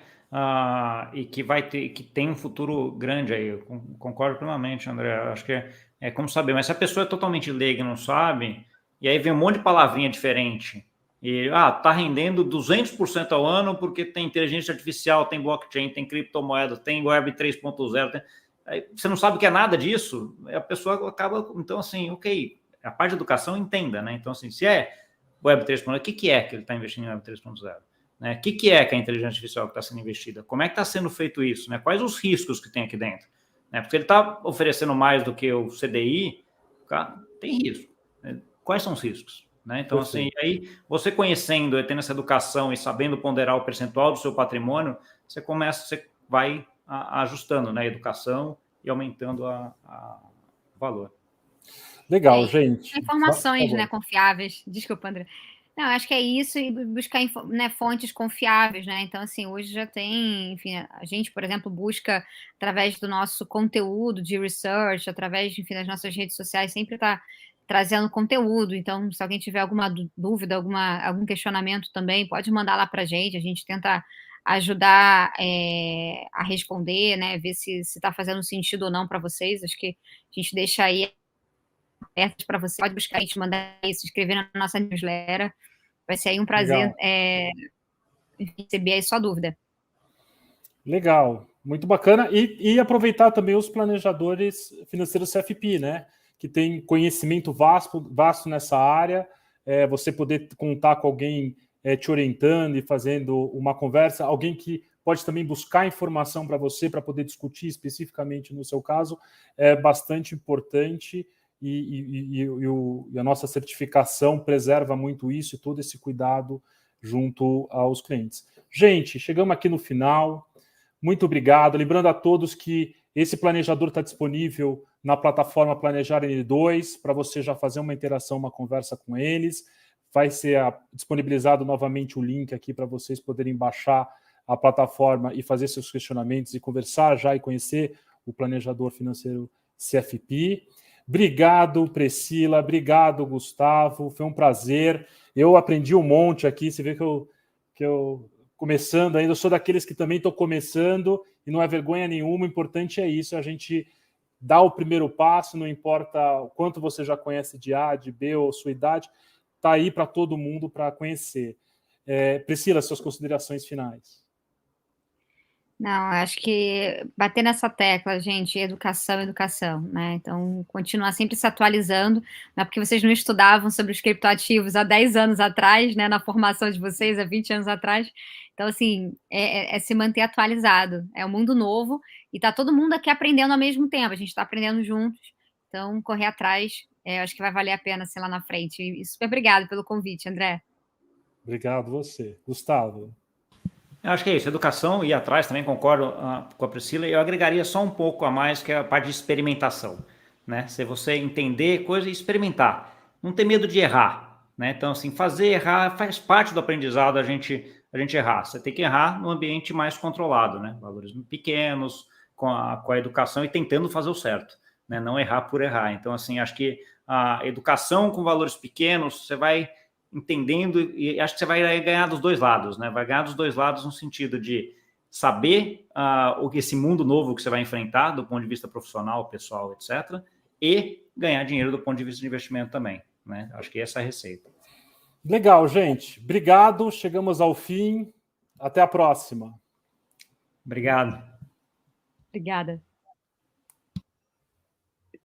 e que tem um futuro grande aí. Eu concordo plenamente, André. Acho que é como saber, mas se a pessoa é totalmente leiga e não sabe, e aí vem um monte de palavrinha diferente, e tá rendendo 200% ao ano porque tem inteligência artificial, tem blockchain, tem criptomoeda, tem web 3.0, aí você não sabe o que é nada disso, a pessoa acaba, então assim, ok, a parte de educação entenda, né? Então assim, se é Web 3.0, o que é que ele está investindo em Web 3.0? Né? O que é que a inteligência artificial está sendo investida? Como é que está sendo feito isso? Né? Quais os riscos que tem aqui dentro? Né? Porque ele está oferecendo mais do que o CDI, cara, tem risco. Né? Quais são os riscos? Né? Então, assim, aí você conhecendo, tendo essa educação e sabendo ponderar o percentual do seu patrimônio, você vai ajustando, né, a educação e aumentando o valor. Legal, gente. Informações, né, confiáveis. Desculpa, André. Não, acho que é isso, e buscar, né, fontes confiáveis, né? Então, assim, hoje já tem, enfim, a gente, por exemplo, busca através do nosso conteúdo de research, através, enfim, das nossas redes sociais, sempre está trazendo conteúdo. Então, se alguém tiver alguma dúvida, algum questionamento também, pode mandar lá para a gente tenta ajudar a responder, né? Ver se está fazendo sentido ou não para vocês. Acho que a gente deixa aí abertas para você, pode buscar a gente, mandar isso, se inscrever na nossa newsletter, vai ser aí um prazer receber aí sua dúvida. Legal, muito bacana, e aproveitar também os planejadores financeiros CFP, né, que tem conhecimento vasto nessa área, você poder contar com alguém te orientando e fazendo uma conversa, alguém que pode também buscar informação para você, para poder discutir especificamente no seu caso, é bastante importante. E a nossa certificação preserva muito isso e todo esse cuidado junto aos clientes. Gente, chegamos aqui no final. Muito obrigado. Lembrando a todos que esse planejador está disponível na plataforma Planejar N2 para você já fazer uma interação, uma conversa com eles. Vai ser disponibilizado novamente o link aqui para vocês poderem baixar a plataforma e fazer seus questionamentos e conversar já e conhecer o planejador financeiro CFP. Obrigado, Priscila. Obrigado, Gustavo. Foi um prazer. Eu aprendi um monte aqui. Você vê que eu começando ainda, eu sou daqueles que também estou começando e não é vergonha nenhuma. O importante é isso, a gente dá o primeiro passo, não importa o quanto você já conhece de A, de B ou sua idade, está aí para todo mundo para conhecer. Priscila, suas considerações finais. Não, acho que bater nessa tecla, gente, educação, né? Então, continuar sempre se atualizando, não é porque vocês não estudavam sobre os criptoativos há 10 anos atrás, né, na formação de vocês, há 20 anos atrás. Então, assim, é se manter atualizado. É um mundo novo e tá todo mundo aqui aprendendo ao mesmo tempo, a gente está aprendendo juntos. Então, correr atrás, acho que vai valer a pena, sei lá, na frente. E super obrigado pelo convite, André. Obrigado você. Gustavo? Eu acho que é isso, educação, e atrás também concordo com a Priscila, eu agregaria só um pouco a mais, que é a parte de experimentação, né? Se você entender coisa e experimentar, não ter medo de errar, né? Então, assim, fazer errar faz parte do aprendizado a gente errar. Você tem que errar num ambiente mais controlado, né? Valores pequenos, com a educação e tentando fazer o certo, né? Não errar por errar. Então, assim, acho que a educação com valores pequenos, você vai entendendo, e acho que você vai ganhar dos dois lados, né? Vai ganhar dos dois lados no sentido de saber esse mundo novo que você vai enfrentar do ponto de vista profissional, pessoal, etc. E ganhar dinheiro do ponto de vista de investimento também, né? Acho que essa é a receita. Legal, gente. Obrigado. Chegamos ao fim. Até a próxima. Obrigado. Obrigada.